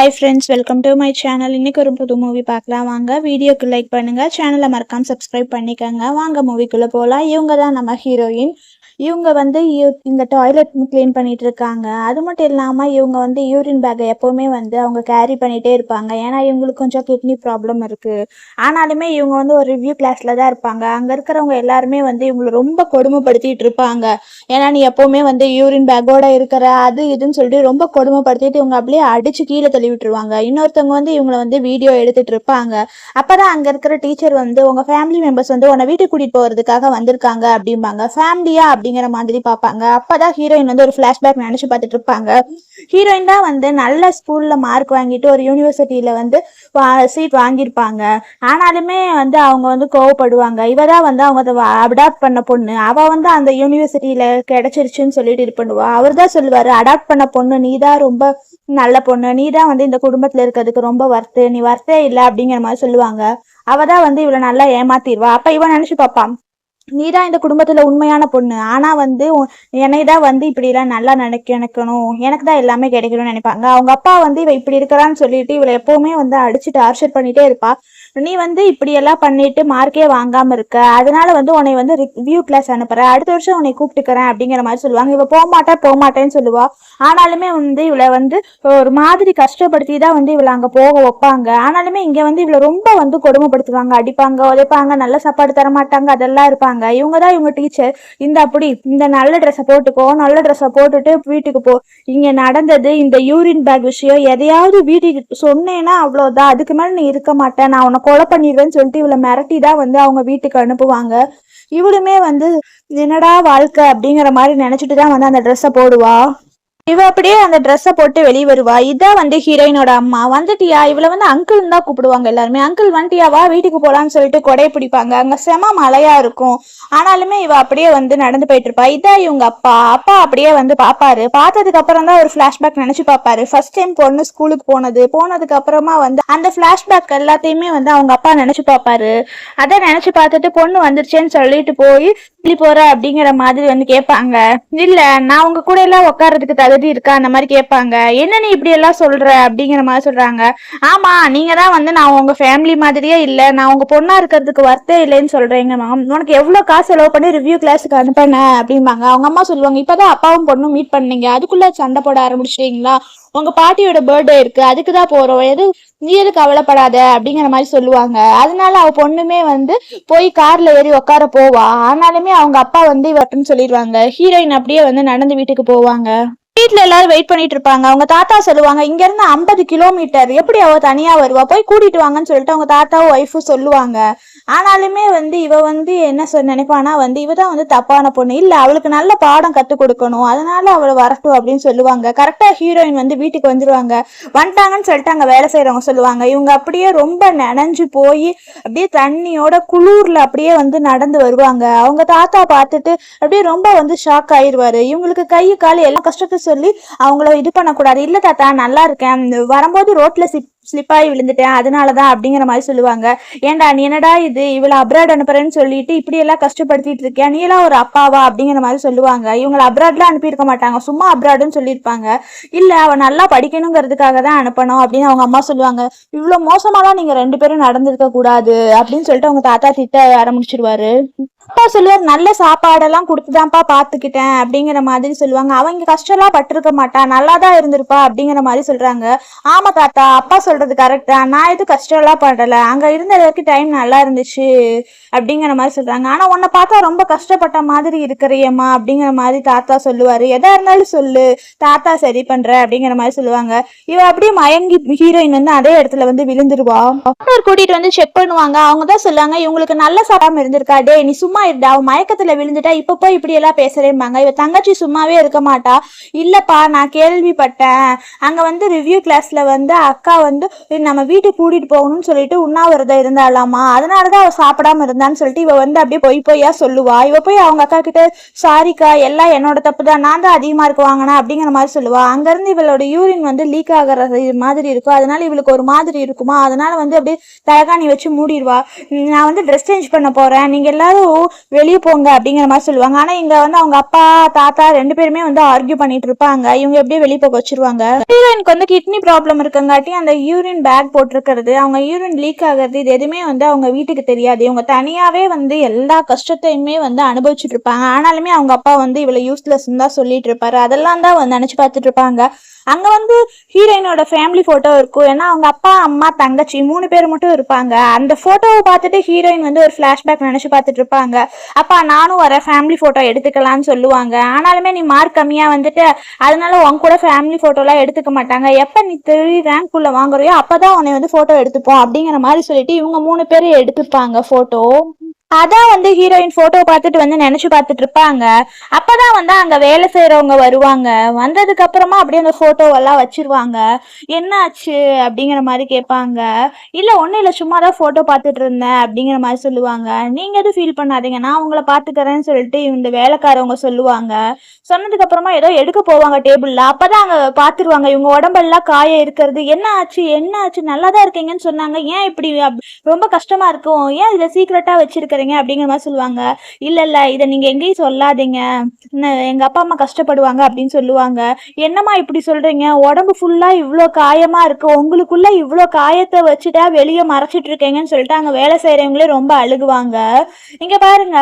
Hi friends, welcome to my channel. இன்னைக்கு ஒரு புது மூவி பார்க்கலாம் வாங்க. வீடியோக்கு லைக் பண்ணுங்க, சேனலை மறக்காம சப்ஸ்கிரைப் பண்ணிக்கங்க. வாங்க மூவிக்குள்ள போலாம். இவங்க தான் நம்ம ஹீரோயின். இவங்க வந்து இந்த டாய்லெட் கிளீன் பண்ணிட்டு இருக்காங்க. அது மட்டும் இல்லாம இவங்க வந்து யூரின் பேக்கை எப்பவுமே வந்து அவங்க கேரி பண்ணிட்டே இருப்பாங்க. ஏன்னா இவங்களுக்கு கொஞ்சம் கிட்னி ப்ராப்ளம் இருக்கு. ஆனாலுமே இவங்க வந்து ஒரு ரிவ்யூ கிளாஸ்ல தான் இருப்பாங்க. அங்க இருக்கிறவங்க எல்லாருமே வந்து இவங்களை ரொம்ப கொடுமைப்படுத்திட்டு இருப்பாங்க. ஏன்னா நீ எப்பவுமே வந்து யூரின் பேக்கோட இருக்கிற அது இதுன்னு சொல்லிட்டு ரொம்ப கொடுமைப்படுத்திட்டு இவங்க அப்படியே அடிச்சு கீழே தள்ளி விட்டுருவாங்க. இன்னொருத்தவங்க வந்து இவங்களை வந்து வீடியோ எடுத்துட்டு இருப்பாங்க. அப்பதான் அங்க இருக்கிற டீச்சர் வந்து உங்க ஃபேமிலி மெம்பர்ஸ் வந்து உன்னை வீட்டுக்கு கூட்டிட்டு போறதுக்காக வந்திருக்காங்க அப்படிம்பாங்க. ஃபேமிலியா அப்படிங்கிற மாதிரி பார்ப்பாங்க. அப்பதான் ஹீரோயின் வந்து ஒரு பிளாஷ்பேக் நினைச்சு பார்த்துட்டு இருப்பாங்க. ஹீரோயின் தான் வந்து நல்ல ஸ்கூல்ல மார்க் வாங்கிட்டு ஒரு யூனிவர்சிட்டியில வந்து சீட் வாங்கியிருப்பாங்க. ஆனாலுமே வந்து அவங்க வந்து கோவப்படுவாங்க. இவதான் வந்து அவங்க அடாப்ட் பண்ண பொண்ணு, அவ வந்து அந்த யூனிவர்சிட்டியில கிடைச்சிருச்சுன்னு சொல்லிட்டு இது பண்ணுவா. அவர் தான் சொல்லுவாரு, அடாப்ட் பண்ண பொண்ணு நீதான் ரொம்ப நல்ல பொண்ணு, நீதான் வந்து இந்த குடும்பத்துல இருக்கிறதுக்கு ரொம்ப வர்த்து, நீ வர்த்தே இல்லை அப்படிங்கிற மாதிரி சொல்லுவாங்க. அவதான் வந்து இவளை நல்லா ஏமாத்திடுவா. அப்ப இவன் நினைச்சு பார்ப்பான், நீதான் இந்த குடும்பத்துல உண்மையான பொண்ணு, ஆனா வந்து என்னைதான் வந்து இப்படி எல்லாம் நல்லா நினைக்கணும், எனக்கு தான் எல்லாமே கிடைக்கணும்னு நினைப்பாங்க. அவங்க அப்பா வந்து இவ இப்படி இருக்கிறான்னு சொல்லிட்டு இவளை எப்பவுமே வந்து அடிச்சு டார்ச்சர் பண்ணிட்டே இருப்பா. நீ வந்து இப்படி எல்லாம் பண்ணிட்டு மார்க்கே வாங்காம இருக்க, அதனால வந்து உன்னை வந்து ரிவ்யூ கிளாஸ் அனுப்புறேன், அடுத்த வருஷம் உன்னை கூப்பிட்டுக்கிறேன் அப்படிங்கிற மாதிரி சொல்லுவாங்க. இவ போக மாட்டேன்னு சொல்லுவா. ஆனாலுமே வந்து இவளை வந்து ஒரு மாதிரி கஷ்டப்படுத்தி தான் வந்து இவளை அங்க போக வைப்பாங்க. ஆனாலுமே இங்க வந்து இவளை ரொம்ப வந்து கொடுமைப்படுத்துவாங்க, அடிப்பாங்க, உதைப்பாங்க, நல்ல சாப்பாடு தர மாட்டாங்க, அதெல்லாம் இருப்பாங்க. இவங்கதான் இவங்க டீச்சர். இந்த நல்ல ட்ரெஸ்ஸை போட்டுக்கோ, நல்ல ட்ரெஸ்ஸை போட்டுட்டு வீட்டுக்கு போ, இங்க நடந்தது இந்த யூரின் பேக் விஷயம் எதையாவது வீட்டுக்கு சொன்னேன்னா அவ்வளவுதான், அதுக்கு மேல நீ இருக்க மாட்டேன், நான் உன்னை கொலை பண்ணிடுவேன்னு சொல்லிட்டு இவளை மிரட்டி தான் வந்து அவங்க வீட்டுக்கு அனுப்புவாங்க. இவளுமே வந்து என்னடா வாழ்க்கை அப்படிங்கிற மாதிரி நினைச்சிட்டு தான் வந்து அந்த ட்ரெஸ்ஸை போடுவா. இவ அப்படியே அந்த ட்ரெஸ்ஸை போட்டு வெளியே வருவா. இதான் வந்து ஹீரோயினோட அம்மா. வந்துட்டியா? இவளை வந்து அங்கிள் தான் கூப்பிடுவாங்க எல்லாருமே. அங்கிள் வந்துட்டியாவா, வீட்டுக்கு போலான்னு சொல்லிட்டு கொடையை பிடிப்பாங்க. அங்க செம மழையா இருக்கும். ஆனாலுமே இவ அப்படியே வந்து நடந்து போயிட்டு இருப்பா. இதான் இவங்க அப்பா. அப்பா அப்படியே வந்து பாப்பாரு. பார்த்ததுக்கு அப்புறம் தான் ஒரு பிளாஷ்பேக் நினைச்சு பாப்பாரு. ஃபர்ஸ்ட் டைம் பொண்ணு ஸ்கூலுக்கு போனதுக்கு அப்புறமா வந்து அந்த பிளாஷ்பேக் எல்லாத்தையுமே வந்து அவங்க அப்பா நினைச்சு பாப்பாரு. அதை நினைச்சு பார்த்துட்டு பொண்ணு வந்துருச்சேன்னு சொல்லிட்டு போய் போற அப்படிங்கிற மாதிரி வந்து கேட்பாங்க. இல்ல, நான் உங்க கூட எல்லாம் உட்கார்றதுக்கு தகுதி இருக்கா அந்த மாதிரி கேட்பாங்க. என்ன நீ இப்படி எல்லாம் சொல்ற அப்படிங்கிற மாதிரி சொல்றாங்க. ஆமா, நீங்க தான் வந்து நான் உங்க ஃபேமிலி மாதிரியே இல்ல, நான் உங்க பொண்ணா இருக்கிறதுக்கு வர்த்தே இல்லைன்னு சொல்றீங்க மேம், உனக்கு எவ்வளவு காசு செலவு பண்ணி ரிவ்யூ கிளாஸுக்கு அனுப்பின அப்படிம்பாங்க. அவங்க அம்மா சொல்லுவாங்க, இப்பதான் அப்பாவும் பொண்ணும் மீட் பண்ணீங்க, அதுக்குள்ள சண்டை போட ஆரம்பிச்சிட்டீங்களா, உங்க பாட்டியோட பர்த்டே இருக்கு, அதுக்குதான் போறோம், நீ எது கவலைப்படாத அப்படிங்கிற மாதிரி சொல்லுவாங்க. அதனால அவ பொண்ணுமே வந்து போய் கார்ல ஏறி உட்கார போவா. ஆனாலுமே அவங்க அப்பா வந்து இவட்டுன்னு சொல்லிடுவாங்க. ஹீரோயின் அப்படியே வந்து நடந்து வீட்டுக்கு போவாங்க. வீட்டுல எல்லாரும் வெயிட் பண்ணிட்டு இருப்பாங்க. அவங்க தாத்தா சொல்லுவாங்க, இங்க இருந்து 50 கிலோமீட்டர் எப்படி அவ தனியா வருவா, போய் கூட்டிட்டு வாங்கன்னு சொல்லிட்டு அவங்க தாத்தாவும் ஒய்ஃபும் சொல்லுவாங்க. ஆனாலுமே வந்து இவ வந்து என்ன நினைப்பானா வந்து இவதான் வந்து தப்பான பொண்ணு, இல்ல அவளுக்கு நல்ல பாடம் கத்து கொடுக்கணும், அதனால அவளை வரட்டும் அப்படின்னு சொல்லுவாங்க. கரெக்டா ஹீரோயின் வந்து வீட்டுக்கு வந்துருவாங்க. வந்துட்டாங்கன்னு சொல்லிட்டு அங்க வேலை செய்யறவங்க சொல்லுவாங்க. இவங்க அப்படியே ரொம்ப நனைஞ்சு போய் அப்படியே தண்ணியோட குளூர்ல அப்படியே வந்து நடந்து வருவாங்க. அவங்க தாத்தா பார்த்துட்டு அப்படியே ரொம்ப வந்து ஷாக் ஆயிடுவாரு. இவங்களுக்கு கை கால் எல்லாம் கஷ்டத்தை சொல்லி அவங்கள இது பண்ணக்கூடாது. இல்ல தாத்தா, நல்லா இருக்கேன், வரும்போது ரோட்ல ஸ்லிப்பாகி விழுந்துட்டேன், அதனாலதான் அப்படிங்கிற மாதிரி சொல்லுவாங்க. ஏண்டா நீ என்னடா இது, இவளை அப்ராட் அனுப்புறேன்னு சொல்லிட்டு இப்படி எல்லாம் கஷ்டப்படுத்திட்டு இருக்கியா, நீ எல்லாம் ஒரு அப்பாவா அப்படிங்கிற மாதிரி சொல்லுவாங்க. இவங்களை அப்ராட்லாம் அனுப்பியிருக்க மாட்டாங்க, சும்மா அப்ராடுன்னு சொல்லியிருப்பாங்க. இல்ல, அவன் நல்லா படிக்கணுங்கிறதுக்காக தான் அனுப்பணும் அப்படின்னு அவங்க அம்மா சொல்லுவாங்க. இவ்வளவு மோசமாலாம் நீங்க 2 பேரும் நடந்திருக்க கூடாது அப்படின்னு சொல்லிட்டு அவங்க தாத்தா திட்ட ஆரம்பிச்சிருவாரு. அப்பா சொல்லுவார், நல்ல சாப்பாடெல்லாம் கொடுத்துதான்ப்பா பாத்துக்கிட்டேன் அப்படிங்கிற மாதிரி சொல்லுவாங்க. அவங்க கஷ்டம்லாம் பட்டிருக்க மாட்டா, நல்லாதான் இருந்திருப்பா அப்படிங்கிற மாதிரி சொல்றாங்க. ஆமா தாத்தா, அப்பா சொல்றது கரெக்ட் தான், நான் எதுவும் கஷ்டம் எல்லாம் படல, அங்க இருந்த வரைக்கும் டைம் நல்லா இருந்துச்சு அப்படிங்கிற மாதிரி சொல்றாங்க. ஆனா உன்னை பார்த்தா ரொம்ப கஷ்டப்பட்ட மாதிரி இருக்கிறியம்மா அப்படிங்கிற மாதிரி தாத்தா சொல்லுவாரு. எதா இருந்தாலும் சொல்லு, தாத்தா சரி பண்ற அப்படிங்கிற மாதிரி சொல்லுவாங்க. இவ அப்படியே மயங்கி ஹீரோயின் வந்து அதே இடத்துல வந்து விழுந்துருவா. டாக்டர் கூட்டிட்டு வந்து செக் பண்ணுவாங்க. அவங்கதான் சொல்லுவாங்க, இவங்களுக்கு நல்ல சாப்பாம இருந்திருக்கா, டே நீ சும்மா இருடா, அவன் மயக்கத்துல விழுந்துட்டா இப்ப போய் இப்படி எல்லாம் பேசுறேன்பாங்க. இவ தங்கச்சி சும்மாவே இருக்க மாட்டா. இல்லப்பா, நான் கேள்விப்பட்டேன், அங்க வந்து ரிவ்யூ கிளாஸ்ல வந்து அக்கா வந்து வந்து நம்ம வீட்டுக்கு கூட்டிட்டு போகணும்னு சொல்லிட்டு உண்ணாவிரதம் இருந்தாலாமா, அதனாலதான் அவ சாப்பிடாம இருந்தான்னு சொல்லிட்டு இவ வந்து அப்படியே பொய்யா சொல்லுவா. இவ போய் அவங்க அக்கா கிட்ட சாரிக்கா எல்லாம் என்னோட தப்பு தான், நான் தான் அதிகமா இருக்கு வாங்கினா அப்படிங்கிற மாதிரி சொல்லுவா. அங்க இருந்து இவளோட யூரின் வந்து லீக் ஆகிற மாதிரி இருக்கும், அதனால இவளுக்கு ஒரு மாதிரி இருக்குமா, அதனால வந்து அப்படியே தலகாணி வச்சு மூடிடுவா. நான் வந்து ட்ரெஸ் சேஞ்ச் பண்ண போறேன், நீங்க எல்லாரும் வெளியே போங்க அப்படிங்கிற மாதிரி சொல்லுவாங்க. ஆனா இங்க வந்து அவங்க அப்பா தாத்தா 2 பேருமே வந்து ஆர்கியூ பண்ணிட்டு இருப்பாங்க. இவங்க எப்படியே வெளியே போக வச்சிருவாங்க. ஹீரோயினுக்கு வந்து கிட்னி ப்ராப்ளம் இருக்கங்காட்டி அந்த யூரின் பேக் போட்டிருக்கிறது, அவங்க யூரின் லீக் ஆகிறது, இது எதுவுமே வந்து அவங்க வீட்டுக்கு தெரியாது. இவங்க தனியாவே வந்து எல்லா கஷ்டத்தையுமே வந்து அனுபவிச்சுட்டு இருப்பாங்க. ஆனாலுமே அவங்க அப்பா வந்து இவ்வளவு யூஸ்லெஸ் தான் சொல்லிட்டு இருப்பாரு. அதெல்லாம் தான் வந்து நினைச்சு பார்த்துட்டு இருப்பாங்க. அங்க வந்து ஹீரோயினோட ஃபேமிலி போட்டோ இருக்கும். ஏன்னா அவங்க அப்பா அம்மா தங்கச்சி 3 பேர் மட்டும் இருப்பாங்க. அந்த போட்டோவை பார்த்துட்டு ஹீரோயின் வந்து ஒரு பிளாஷ்பேக் நினைச்சு பார்த்துட்டு இருப்பாங்க. அப்பா நானும் வர ஃபேமிலி போட்டோ எடுத்துக்கலாம்னு சொல்லுவாங்க. ஆனாலுமே நீ மார்க் கம்மியா வந்துட்டு அதனால உன் கூட ஃபேமிலி போட்டோலாம் எடுத்துக்க மாட்டாங்க, எப்ப நீ 3 ரேங்க் உள்ள வாங்குறியோ அப்பதான் உன்னை வந்து போட்டோ எடுத்துப்போம் அப்படிங்கிற மாதிரி சொல்லிட்டு இவங்க 3 பேரும் எடுத்துப்பாங்க போட்டோ. அதான் வந்து ஹீரோயின் போட்டோ பார்த்துட்டு வந்து நினைச்சு பார்த்துட்டு இருப்பாங்க. அப்பதான் வந்து அங்க வேலை செய்யறவங்க வருவாங்க. வந்ததுக்கு அப்புறமா அப்படியே அந்த போட்டோவெல்லாம் வச்சிருவாங்க. என்ன ஆச்சு அப்படிங்கிற மாதிரி கேட்பாங்க. இல்ல ஒன்னும் இல்ல, சும்மா தான் போட்டோ பார்த்துட்டு இருந்தேன் அப்படிங்கிற மாதிரி சொல்லுவாங்க. நீங்க எதுவும் ஃபீல் பண்ணாதீங்க, நான் உங்களை பாத்துக்கிறேன்னு சொல்லிட்டு இந்த வேலைக்காரவங்க சொல்லுவாங்க. சொன்னதுக்கு அப்புறமா ஏதோ எடுக்க போவாங்க டேபிள்ல. அப்பதான் அங்க பாத்துருவாங்க இவங்க உடம்பெல்லாம் காய இருக்கிறது. என்ன ஆச்சு என்ன ஆச்சு, நல்லாதான் இருக்கீங்கன்னு சொன்னாங்க, ஏன் இப்படி ரொம்ப கஷ்டமா இருக்கும், ஏன் இதை சீக்கிரட்டா வச்சிருக்கிறீங்க அப்படிங்கிற மாதிரி சொல்லுவாங்க. இல்ல இல்ல இதை நீங்க எங்கேயும் சொல்லாதீங்க, எங்க அப்பா அம்மா கஷ்டப்படுவாங்க அப்படின்னு சொல்லுவாங்க. என்னம்மா இப்படி சொல்றீங்க, உடம்பு ஃபுல்லா இவ்வளோ காயமா இருக்கு, உங்களுக்குள்ள இவ்வளோ காயத்தை வச்சுட்டா வெளியே மறைச்சிட்டு இருக்கீங்கன்னு சொல்லிட்டு அங்க வேலை செய்யறவங்களே ரொம்ப அழுகுவாங்க. இங்க பாருங்க,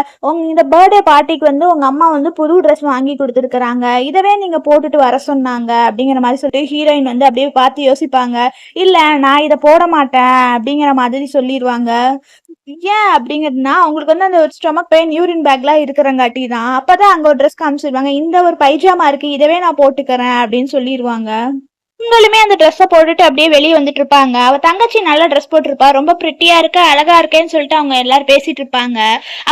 இந்த பர்த்டே பார்ட்டிக்கு வந்து உங்க அம்மா வந்து புது ட்ரெஸ் வாங்கி கொடுத்துருக்காங்க, இதவே நீங்க போட்டுட்டு வர சொன்னாங்க அப்படிங்கிற மாதிரி சொல்லிட்டு ஹீரோயின் வந்து அப்படியே பார்த்து யோசிப்பாங்க. இல்ல நான் இதை போட மாட்டேன் அப்படிங்கிற மாதிரி சொல்லிடுவாங்க. ஏன் அப்படிங்கிறதுனா அவங்களுக்கு வந்து அந்த ஒரு ஸ்டொமக் பெயின் யூரின் பேக்லாம் இருக்கிறங்காட்டி தான். அப்பதான் அங்க ஒரு ட்ரெஸ் காமிச்சிருவாங்க, இந்த ஒரு பைஜாமா இருக்கு இதவே நான் போட்டுக்கிறேன் அப்படின்னு சொல்லிடுவாங்க. உங்களுமே அந்த ட்ரெஸ்ஸை போட்டுட்டு அப்படியே வெளியே வந்துட்டு இருப்பாங்க. அவ தங்கச்சி நல்ல ட்ரெஸ் போட்டிருப்பா, ரொம்ப பிரிட்டியா இருக்க அழகா இருக்கேன்னு சொல்லிட்டு அவங்க எல்லாரும் பேசிட்டு இருப்பாங்க.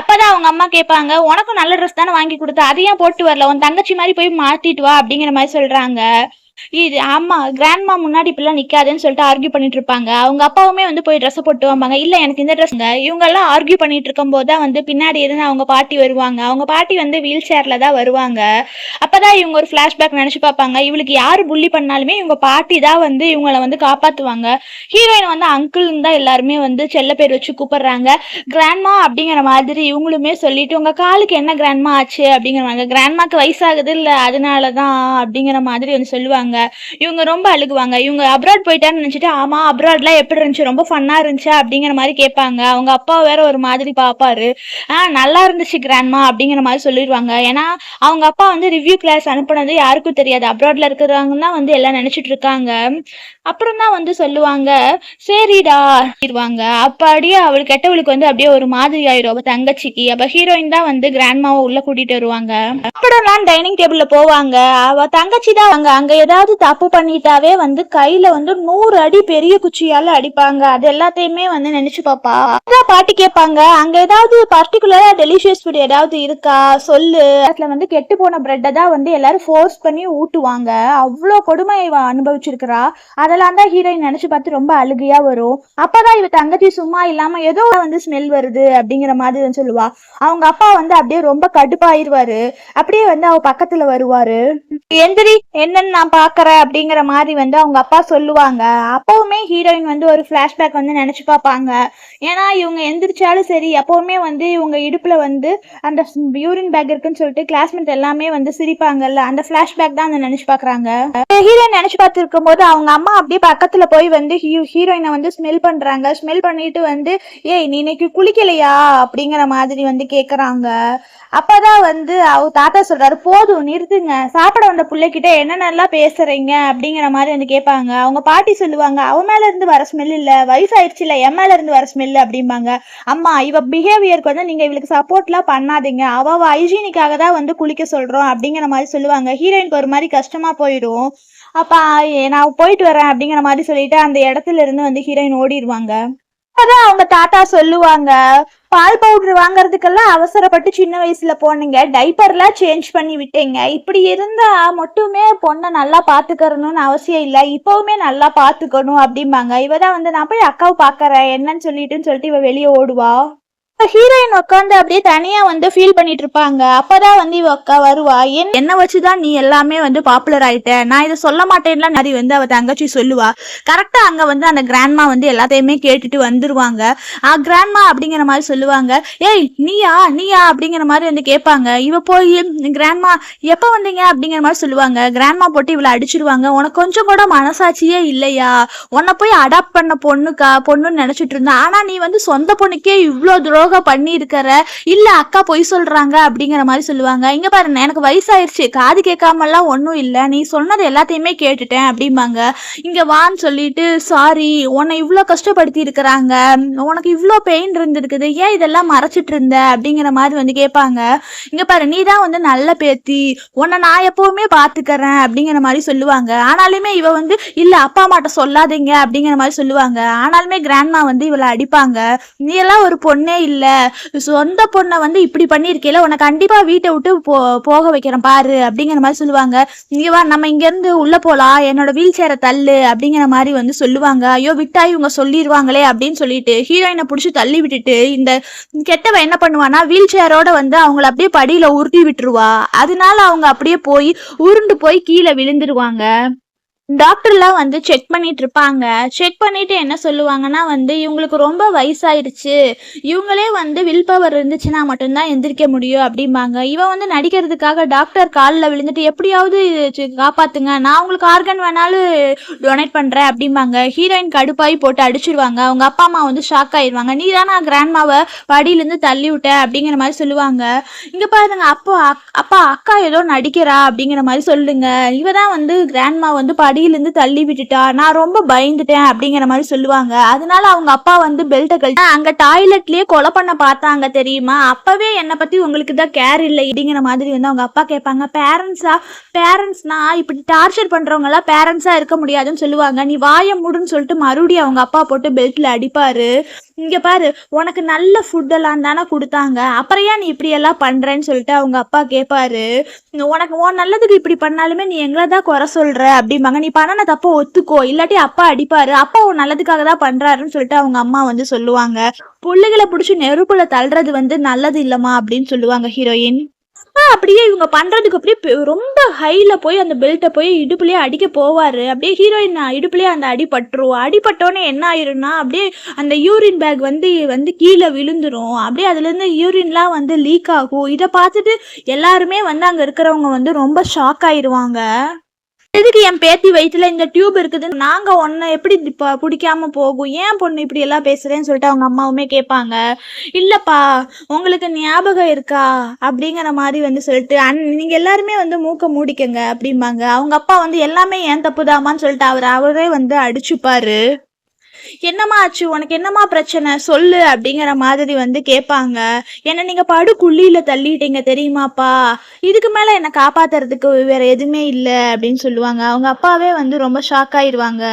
அப்பதான் அவங்க அம்மா கேட்பாங்க, உனக்கும் நல்ல ட்ரெஸ் தானே வாங்கி கொடுத்தா, அதையும் போட்டு வரல, உன் தங்கச்சி மாதிரி போய் மாத்திட்டு வா அப்படிங்கிற மாதிரி சொல்றாங்க. இது ஆமா கிராண்ட்மா முன்னாடி இப்பெல்லாம் நிக்காதுன்னு சொல்லிட்டு ஆர்கியூ பண்ணிட்டு இருப்பாங்க. அவங்க அப்பாவுமே வந்து போய் ட்ரெஸ் போட்டு வாங்க. இல்ல எனக்கு இந்த ட்ரெஸ், இவங்க எல்லாம் ஆர்கியூ பண்ணிட்டு இருக்கும் போதுதான் வந்து பின்னாடி இருந்து அவங்க பாட்டி வருவாங்க. அவங்க பாட்டி வந்து வீல் சேர்ல தான் வருவாங்க. அப்பதான் இவங்க ஒரு பிளாஷ்பேக் நினைச்சு பார்ப்பாங்க. இவளுக்கு யாரு புள்ளி பண்ணாலுமே இவங்க பாட்டி தான் வந்து இவங்களை வந்து காப்பாத்துவாங்க. ஹீரோயின் வந்து அங்கிள்னு தான் எல்லாருமே வந்து செல்ல பேர் வச்சு கூப்பிடுறாங்க. கிராண்ட்மா அப்படிங்கிற மாதிரி இவங்களுமே சொல்லிட்டு உங்க காலுக்கு என்ன கிராண்ட்மா ஆச்சு அப்படிங்கிறாங்க. கிராண்ட்மாக்கு வயசாகுது இல்ல அதனாலதான் அப்படிங்கிற மாதிரி வந்து சொல்லுவாங்க. இவங்க ரொம்ப அழுகுவாங்க. இவங்க அப்ராட் போயிட்டான்னு நினைச்சிட்டு, ஆமா அப்ராட்லாம் எப்படி இருந்துச்சு, ரொம்ப ஃபன்னா இருந்துச்சா அப்படிங்கிற மாதிரி கேட்பாங்க. அவங்க அப்பா வேற ஒரு மாதிரி பாப்பாரு. நல்லா இருந்துச்சு கிராண்ட்மா அப்படிங்கிற மாதிரி சொல்லிடுவாங்க. ஏன்னா அவங்க அப்பா வந்து ரிவ்யூ கிளாஸ் அனுப்புனது யாருக்கும் தெரியாது, அப்ராட்ல இருக்கிறவங்க தான் வந்து எல்லாம் நினைச்சிட்டு இருக்காங்க. அப்புறம் தான் வந்து சொல்லுவாங்க, சரிடா இருவாங்க. அப்படியே அவள் கெட்டவளுக்கு வந்து அப்படியே ஒரு மாதிரி ஆயிரும் அவ தங்கச்சிக்கு. அப்ப ஹீரோயின் தான் வந்து கிராண்ட்மாவை உள்ள கூட்டிட்டு வருவாங்க. அப்புறம் டைனிங் டேபிள்ல போவாங்க. அவ தங்கச்சி தான் அங்க ஏதாவது தப்பு பண்ணிட்டாவே வந்து கையில வந்து 100 அடி பெரிய குச்சியால அடிப்பாங்க. அது எல்லாத்தையுமே வந்து நினைச்சு பாப்பா. பாட்டி கேட்பாங்க, அங்க ஏதாவது பர்டிகுலரா டெலிஷியஸ் ஃபுட் ஏதாவது இருக்கா சொல்லு. அதுல வந்து கெட்டு போன பிரெட்டை தான் வந்து எல்லாரும் ஃபோர்ஸ் பண்ணி ஊட்டுவாங்க. அவ்வளோ கொடுமை இவ அனுபவிச்சிருக்கிறா. அதெல்லாம் தான் ஹீரோயின் நினைச்சு பார்த்து ரொம்ப அழுகையா வரும். அப்பதான் இவ தங்கச்சி சும்மா இல்லாம ஏதோ வந்து ஸ்மெல் வருது அப்படிங்கிற மாதிரி வந்து சொல்லுவா. அவங்க அப்பா வந்து அப்படியே ரொம்ப கடுப்பாயிருவாரு. அப்படியே வந்து அவ பக்கத்துல வருவாரு. எந்திரி என்னன்னு நான் பாக்குறேன் அப்படிங்கிற மாதிரி வந்து அவங்க அப்பா சொல்லுவாங்க. அப்பவுமே ஹீரோயின் வந்து ஒரு பிளாஷ்பேக் வந்து நினைச்சு பார்ப்பாங்க. ஏன்னா இவங்க எந்திரிச்சாலும் சரி எப்பவுமே வந்து இவங்க இடுப்புல வந்து அந்த யூரின் பேக் இருக்குன்னு சொல்லிட்டு கிளாஸ்மேட் எல்லாமே வந்து சிரிப்பாங்கல்ல, அந்த பிளாஷ்பேக் தான் நினைச்சு பாக்குறாங்க. ஹீரோயின் நினைச்சு பார்த்து இருக்கும் போது அவங்க அம்மா அப்படியே பக்கத்துல போய் வந்து ஹீரோயினை வந்து ஸ்மெல் பண்றாங்க. ஸ்மெல் பண்ணிட்டு வந்து, ஏய் நீ இன்னைக்கு குளிக்கலையா அப்படிங்கிற மாதிரி வந்து கேக்குறாங்க. அப்பதான் வந்து அவ தாத்தா சொல்றாரு, போதும் நிறுத்துங்க, சாப்பிட வந்த பிள்ளைகிட்ட என்னென்னலாம் பேசுறீங்க அப்படிங்கிற மாதிரி வந்து கேட்பாங்க. அவங்க பாட்டி சொல்லுவாங்க, அவ மேல இருந்து வர ஸ்மெல் இல்ல, வயசாயிடுச்சு இல்ல, என் மேல இருந்து வர ஸ்மெல் அப்படிம்பாங்க. அம்மா இவ பிஹேவியருக்கு வந்து நீங்க இவளுக்கு சப்போர்ட்லாம் பண்ணாதீங்க, அவ ஹைஜீனிக்காக தான் வந்து குளிக்க சொல்றோம் அப்படிங்கிற மாதிரி சொல்லுவாங்க. ஹீரோயினுக்கு ஒரு மாதிரி கஷ்டமா போயிடும். அப்ப நான் போயிட்டு வரேன் அப்படிங்கிற மாதிரி சொல்லிட்டு அந்த இடத்துல இருந்து வந்து ஹீரோயின் ஓடிடுவாங்க. அப்பதான் அவங்க தாத்தா சொல்லுவாங்க, பால் பவுடர் வாங்குறதுக்கெல்லாம் அவசரப்பட்டு சின்ன வயசுல போனீங்க, டைப்பர்லாம் சேஞ்ச் பண்ணி விட்டீங்க. இப்படி இருந்தா மட்டுமே பொண்ணை நல்லா பாத்துக்கறணும்னு அவசியம் இல்ல, இப்பவுமே நல்லா பாத்துக்கணும் அப்படிம்பாங்க. இவதான் வந்து நான் போய் அக்காவை பாக்குறேன் என்னன்னு சொல்லிட்டு இவ வெளியே ஓடுவா. ஹீரோயின் உட்காந்து அப்படியே தனியா வந்து ஃபீல் பண்ணிட்டு இருப்பாங்க. அப்பதான் வந்து இவ அக்கா வருவா. என்ன வச்சுதான் நீ எல்லாமே வந்து பாப்புலர் ஆயிட்ட, நான் இதை சொல்ல மாட்டேன்லாம் மாதிரி வந்து அவ தங்கச்சி சொல்லுவா. கரெக்டா அங்க வந்து அந்த கிராண்ட்மா வந்து எல்லாத்தையுமே கேட்டுட்டு வந்துருவாங்க. கிராண்ட்மா அப்படிங்கிற மாதிரி சொல்லுவாங்க. ஏய் நீயா நீயா அப்படிங்கிற மாதிரி வந்து கேட்பாங்க. இவ போய் கிராண்ட்மா எப்ப வந்தீங்க அப்படிங்கிற மாதிரி சொல்லுவாங்க. கிராண்ட்மா போட்டு இவளை அடிச்சிருவாங்க. உனக்கு கொஞ்சம் கூட மனசாட்சியே இல்லையா, உன்னை போய் அடாப்ட் பண்ண பொண்ணுன்னு நினைச்சிட்டு இருந்தா, ஆனா நீ வந்து சொந்த பொண்ணுக்கே இவ்வளவு துரோகம் பண்ணி இருக்கிற, இல்ல அக்கா பொய் சொல்றாங்க அப்படிங்கிற மாதிரி சொல்லுவாங்க. இங்க பாரு, எனக்கு வயசாயிருச்சு, காது கேட்காமலாம் ஒன்னும் இல்ல, நீ சொன்னது எல்லாத்தையுமே கேட்டுட்டேன் அப்படிம்பாங்க. இங்க வான்னு சொல்லிட்டு, சாரி உன்னை இவ்வளவு கஷ்டப்படுத்தி இருக்கிறாங்க, உனக்கு இவ்வளவு பெயின் இருந்திருக்குது, ஏன் இதெல்லாம் மறைச்சிட்டு இருந்த அப்படிங்கிற மாதிரி வந்து கேட்பாங்க. இங்க பாரு, நீ தான் வந்து நல்ல பேத்தி, உன்னை நான் எப்பவுமே பாத்துக்கிறேன் அப்படிங்கிற மாதிரி சொல்லுவாங்க. ஆனாலுமே இவ வந்து இல்ல அப்பா அம்மாட்ட சொல்லாதீங்க அப்படிங்கிற மாதிரி சொல்லுவாங்க. ஆனாலுமே கிராண்ட்மா வந்து இவளை அடிப்பாங்க. நீ எல்லாம் ஒரு பொண்ணே இல்ல, சொந்த பொண்ணை வந்து இப்படி பண்ணிருக்கேல, உனக்கு கண்டிப்பா வீட்டை விட்டு போக வைக்கிறேன் பாரு அப்படிங்கிற மாதிரி சொல்லுவாங்க. இங்க வா, நம்ம இங்க இருந்து உள்ள போலாம், என்னோட வீல் சேரை தள்ளு அப்படிங்கிற மாதிரி வந்து சொல்லுவாங்க. ஐயோ விட்டா இவங்க சொல்லிடுவாங்களே அப்படின்னு சொல்லிட்டு ஹீரோயினை பிடிச்சி தள்ளி விட்டுட்டு இந்த கெட்டவ என்ன பண்ணுவானா, வீல் சேரோட வந்து அவங்கள அப்படியே படியில உருட்டி விட்டுருவா. அதனால அவங்க அப்படியே போய் உருண்டு போய் கீழே விழுந்துருவாங்க. டாக்டர்லாம் வந்து செக் பண்ணிட்டு இருப்பாங்க. செக் பண்ணிட்டு என்ன சொல்லுவாங்கன்னா வந்து, இவங்களுக்கு ரொம்ப வயசாயிருச்சு, இவங்களே வந்து வில் பவர் இருந்துச்சுன்னா மட்டும்தான் எந்திரிக்க முடியும் அப்படிம்பாங்க. இவன் வந்து நடிக்கிறதுக்காக டாக்டர் காலில் விழுந்துட்டு எப்படியாவது காப்பாத்துங்க, நான் உங்களுக்கு ஆர்கன் வேணாலும் டொனேட் பண்றேன் அப்படிம்பாங்க. ஹீரோயின் கடுப்பாய் போட்டு அடிச்சிருவாங்க. அவங்க அப்பா அம்மா வந்து ஷாக் ஆயிடுவாங்க. நீ தானே கிராண்ட்மாவை படியிலேருந்து தள்ளி விட்ட அப்படிங்கிற மாதிரி சொல்லுவாங்க. இங்க பாருங்க, அப்பா அக்கா ஏதோ நடிக்கிறா அப்படிங்கிற மாதிரி சொல்லுங்க, இவதான் வந்து கிராண்ட்மா வந்து படியிலிருந்து தள்ளி விட்டுட்டா, நான் ரொம்ப பயந்துட்டேன் அப்படிங்கிற மாதிரி சொல்லுவாங்க. அதனால அவங்க அப்பா வந்து பெல்ட்டை கழட்டி அங்க டாய்லெட்லயே கொலை பண்ண பார்த்தாங்க தெரியுமா, அப்பவே என்னை பத்தி உங்களுக்கு தான் கேர் இல்லை அப்படிங்கிற மாதிரி வந்து அவங்க அப்பா கேட்பாங்க. பேரண்ட்ஸ்னா இப்படி டார்ச்சர் பண்றவங்க எல்லாம் பேரண்ட்ஸா இருக்க முடியாதுன்னு சொல்லுவாங்க. நீ வாய மூடுன்னு சொல்லிட்டு மறுபடியும் அவங்க அப்பா போட்டு பெல்ட்ல அடிப்பாரு. இங்க பாரு, உனக்கு நல்ல ஃபுட்டெல்லாம் தானே கொடுத்தாங்க, அப்புறம் ஏன் நீ இப்படி எல்லாம் பண்றேன்னு சொல்லிட்டு அவங்க அப்பா கேட்பாரு. உனக்கு உன் நல்லதுக்கு இப்படி பண்ணாலுமே நீ எங்களை தான் குறை சொல்ற அப்படிம்பாங்க. நீ பண்ணன தப்ப ஒத்துக்கோ, இல்லாட்டி அப்பா அடிப்பாரு, அப்பா உன் நல்லதுக்காக தான் பண்றாருன்னு சொல்லிட்டு அவங்க அம்மா வந்து சொல்லுவாங்க. புள்ளைகளை பிடிச்சி நெருப்புல தள்ளுறது வந்து நல்லது இல்லம்மா அப்படின்னு சொல்லுவாங்க ஹீரோயின். அப்படியே இவங்க பண்றதுக்கு அப்படியே ரொம்ப ஹைல போய் அந்த பெல்ட்டை போய் இடுப்புலயே அடிக்க போவாரு. அப்படியே ஹீரோயின் இடுப்புலயே அந்த அடிபட்டுரும். அடிபட்டோன்னே என்ன ஆயிரும்னா, அப்படியே அந்த யூரின் பேக் வந்து கீழே விழுந்துரும். அப்படியே அதுல இருந்து யூரின்லாம் வந்து லீக் ஆகும். இதை பார்த்துட்டு எல்லாருமே வந்து அங்க இருக்கிறவங்க வந்து ரொம்ப ஷாக் ஆயிருவாங்க. எதுக்கு என் பேத்தி வயிற்றுல இந்த டியூப் இருக்குது, நாங்க ஒன்ன எப்படி பிடிக்காம போகும், ஏன் பொண்ணு இப்படி எல்லாம் பேசுறேன்னு சொல்லிட்டு அவங்க அம்மாவுமே கேட்பாங்க. இல்லப்பா உங்களுக்கு ஞாபகம் இருக்கா அப்படிங்கிற மாதிரி வந்து சொல்லிட்டு நீங்க எல்லாருமே வந்து மூக்க மூடிக்கங்க அப்படிம்பாங்க. அவங்க அப்பா வந்து எல்லாமே ஏன் தப்புதாமான்னு சொல்லிட்டு அவரே வந்து அடிச்சுப்பாரு. என்னம்மா ஆச்சு, உனக்கு என்னம்மா பிரச்சனை சொல்லு அப்படிங்கிற மாதிரி வந்து கேட்பாங்க. என்ன நீங்க படுகுழியில தள்ளிட்டீங்க தெரியுமாப்பா, இதுக்கு மேல என்னை காப்பாத்துறதுக்கு வேற எதுவுமே இல்லை அப்படின்னு சொல்லுவாங்க. அவங்க அப்பாவே வந்து ரொம்ப ஷாக் ஆயிடுவாங்க.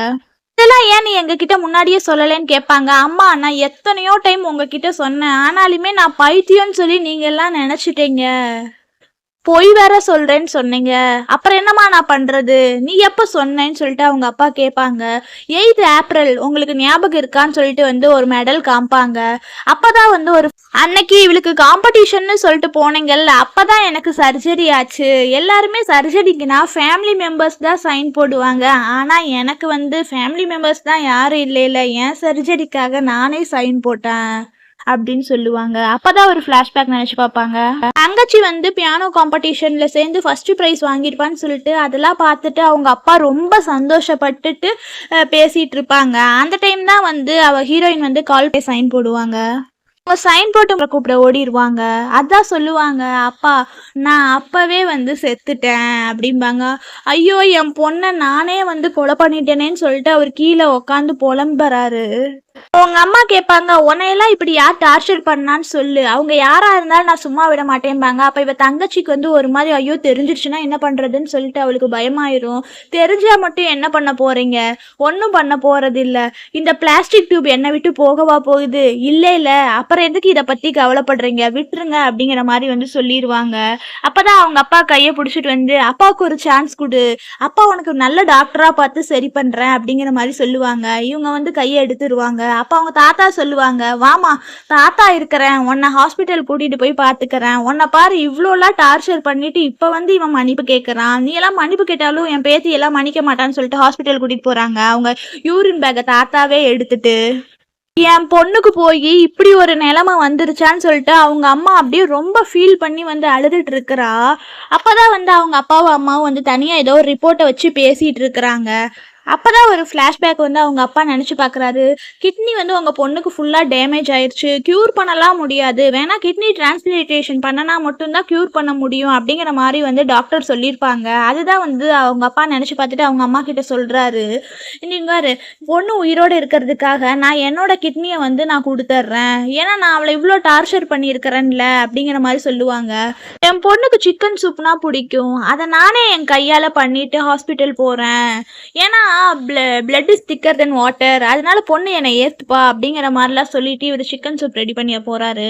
இதெல்லாம் ஏன் நீ எங்ககிட்ட முன்னாடியே சொல்லலைன்னு கேட்பாங்க. அம்மா நான் எத்தனையோ டைம் உங்ககிட்ட சொன்னேன், ஆனாலுமே நான் பைத்தியம்னு சொல்லி நீங்க எல்லாம் நினைச்சிட்டீங்க, பொய் வேற சொல்றேன்னு சொன்னீங்க, அப்புறம் என்னம்மா நான் பண்றது, நீ எப்ப சொன்னேன்னு சொல்லிட்டு அவங்க அப்பா கேட்பாங்க. 8 ஏப்ரல் உங்களுக்கு ஞாபகம் இருக்கான்னு சொல்லிட்டு வந்து ஒரு மெடல் காமிப்பாங்க. அப்பதான் வந்து ஒரு அன்னைக்கு இவளுக்கு காம்படிஷன்னு சொல்லிட்டு போனீங்கல்ல, அப்பதான் எனக்கு சர்ஜரி ஆச்சு. எல்லாருமே சர்ஜரிக்குன்னா ஃபேமிலி மெம்பர்ஸ் தான் சைன் போடுவாங்க, ஆனா எனக்கு வந்து ஃபேமிலி மெம்பர்ஸ் தான் யாரும் இல்லை, என் சர்ஜரிக்காக நானே சைன் போட்டேன் அப்படின்னு சொல்லுவாங்க. அப்பதான் ஒரு ஃபிளாஷ்பேக் நினைச்சு பார்ப்பாங்க. தங்கச்சி வந்து பியானோ காம்படிஷன்ல சேர்ந்து ஃபர்ஸ்ட் ப்ரைஸ் வாங்கியிருப்பான்னு சொல்லிட்டு அதெல்லாம் பார்த்துட்டு அவங்க அப்பா ரொம்ப சந்தோஷப்பட்டுட்டு பேசிட்டு இருப்பாங்க. அந்த டைம் தான் வந்து அவ ஹீரோயின் வந்து கால் பே சைன் போடுவாங்க. அவங்க சைன் போட்டு உங்களை கூப்பிட ஓடிடுவாங்க. அதான் சொல்லுவாங்க, அப்பா நான் அப்பவே வந்து செத்துட்டேன் அப்படிம்பாங்க. ஐயோ என் பொண்ணை நானே வந்து கொலை பண்ணிட்டேனேன்னு சொல்லிட்டு அவர் கீழே உக்காந்து புலம்புறாரு. உங்க அம்மா கேட்பாங்க, உன்னையெல்லாம் இப்படி யார் டார்ச்சர் பண்ணான்னு சொல்லு, அவங்க யாரா இருந்தாலும் நான் சும்மா விட மாட்டேன்பாங்க. அப்ப இவ தங்கச்சிக்கு வந்து ஒரு மாதிரி ஐயோ தெரிஞ்சிருச்சுன்னா என்ன பண்றதுன்னு சொல்லிட்டு அவளுக்கு பயமாயிரும். தெரிஞ்சா மட்டும் என்ன பண்ண போறீங்க, ஒன்றும் பண்ண போறது இல்ல, இந்த பிளாஸ்டிக் டியூப் என்னை விட்டு போகவா போகுது, இல்ல இல்ல அப்புறம் எதுக்கு இதை பத்தி கவலைப்படுறீங்க, விட்டுருங்க அப்படிங்கிற மாதிரி வந்து சொல்லிடுவாங்க. அப்பதான் அவங்க அப்பா கையை பிடிச்சிட்டு வந்து, அப்பாவுக்கு ஒரு சான்ஸ் கொடு, அப்பா உனக்கு நல்ல டாக்டரா பார்த்து சரி பண்றேன் அப்படிங்கிற மாதிரி சொல்லுவாங்க. இவங்க வந்து கையை எடுத்துருவாங்க. அப்ப அவங்க தாத்தா சொல்லுவாங்க, வாமா தாத்தா இருக்கிறேன், உன்னை ஹாஸ்பிட்டல் கூட்டிட்டு போய் பாத்துக்கிறேன், உன்னை பாரு இவ்வளோலாம் டார்ச்சர் பண்ணிட்டு இப்ப வந்து இவன் மன்னிப்பு கேட்கறான், நீ எல்லாம் மன்னிப்பு கேட்டாலும் என் பேத்தி எல்லாம் மன்னிக்க மாட்டான்னு சொல்லிட்டு ஹாஸ்பிட்டல் கூட்டிட்டு போறாங்க. அவங்க யூரின் பேக்கை தாத்தாவே எடுத்துட்டு என் பொண்ணுக்கு போய் இப்படி ஒரு நிலைமை வந்துருச்சான்னு சொல்லிட்டு அவங்க அம்மா அப்படியே ரொம்ப ஃபீல் பண்ணி வந்து அழுதுட்டு இருக்கிறா. அப்பதான் வந்து அவங்க அப்பாவும் அம்மாவும் வந்து தனியா ஏதோ ஒரு ரிப்போர்ட்டை வச்சு பேசிட்டு இருக்கிறாங்க. அப்பதான் ஒரு ஃப்ளாஷ்பேக் வந்து அவங்க அப்பா நினச்சி பார்க்குறாரு, கிட்னி வந்து உங்கள் பொண்ணுக்கு ஃபுல்லாக டேமேஜ் ஆயிடுச்சு, க்யூர் பண்ணலாம் முடியாது, வேணா கிட்னி டிரான்ஸ்பிளேஷன் பண்ணனா மட்டும்தான் க்யூர் பண்ண முடியும் அப்படிங்கிற மாதிரி வந்து டாக்டர் சொல்லியிருப்பாங்க. அதுதான் வந்து அவங்க அப்பா நினச்சி பார்த்துட்டு அவங்க அம்மா கிட்ட சொல்கிறாரு, நீங்கள் பொண்ணு உயிரோடு இருக்கிறதுக்காக நான் என்னோட கிட்னியை வந்து நான் கொடுத்துட்றேன், ஏன்னா நான் அவளை இவ்வளோ டார்ச்சர் பண்ணியிருக்கிறேன்ல அப்படிங்கிற மாதிரி சொல்லுவாங்க. என் பொண்ணுக்கு சிக்கன் சூப்னா பிடிக்கும், அதை நானே என் கையால் பண்ணிட்டு ஹாஸ்பிட்டல் போகிறேன், ஏன்னா பிளட் இஸ் திக்கர் தென் வாட்டர், அதனால பொண்ணு என்னை ஏத்துப்பா அப்படிங்கிற மாதிரிலாம் சொல்லிட்டு இவர் சிக்கன் சூப் ரெடி பண்ணி போறாரு.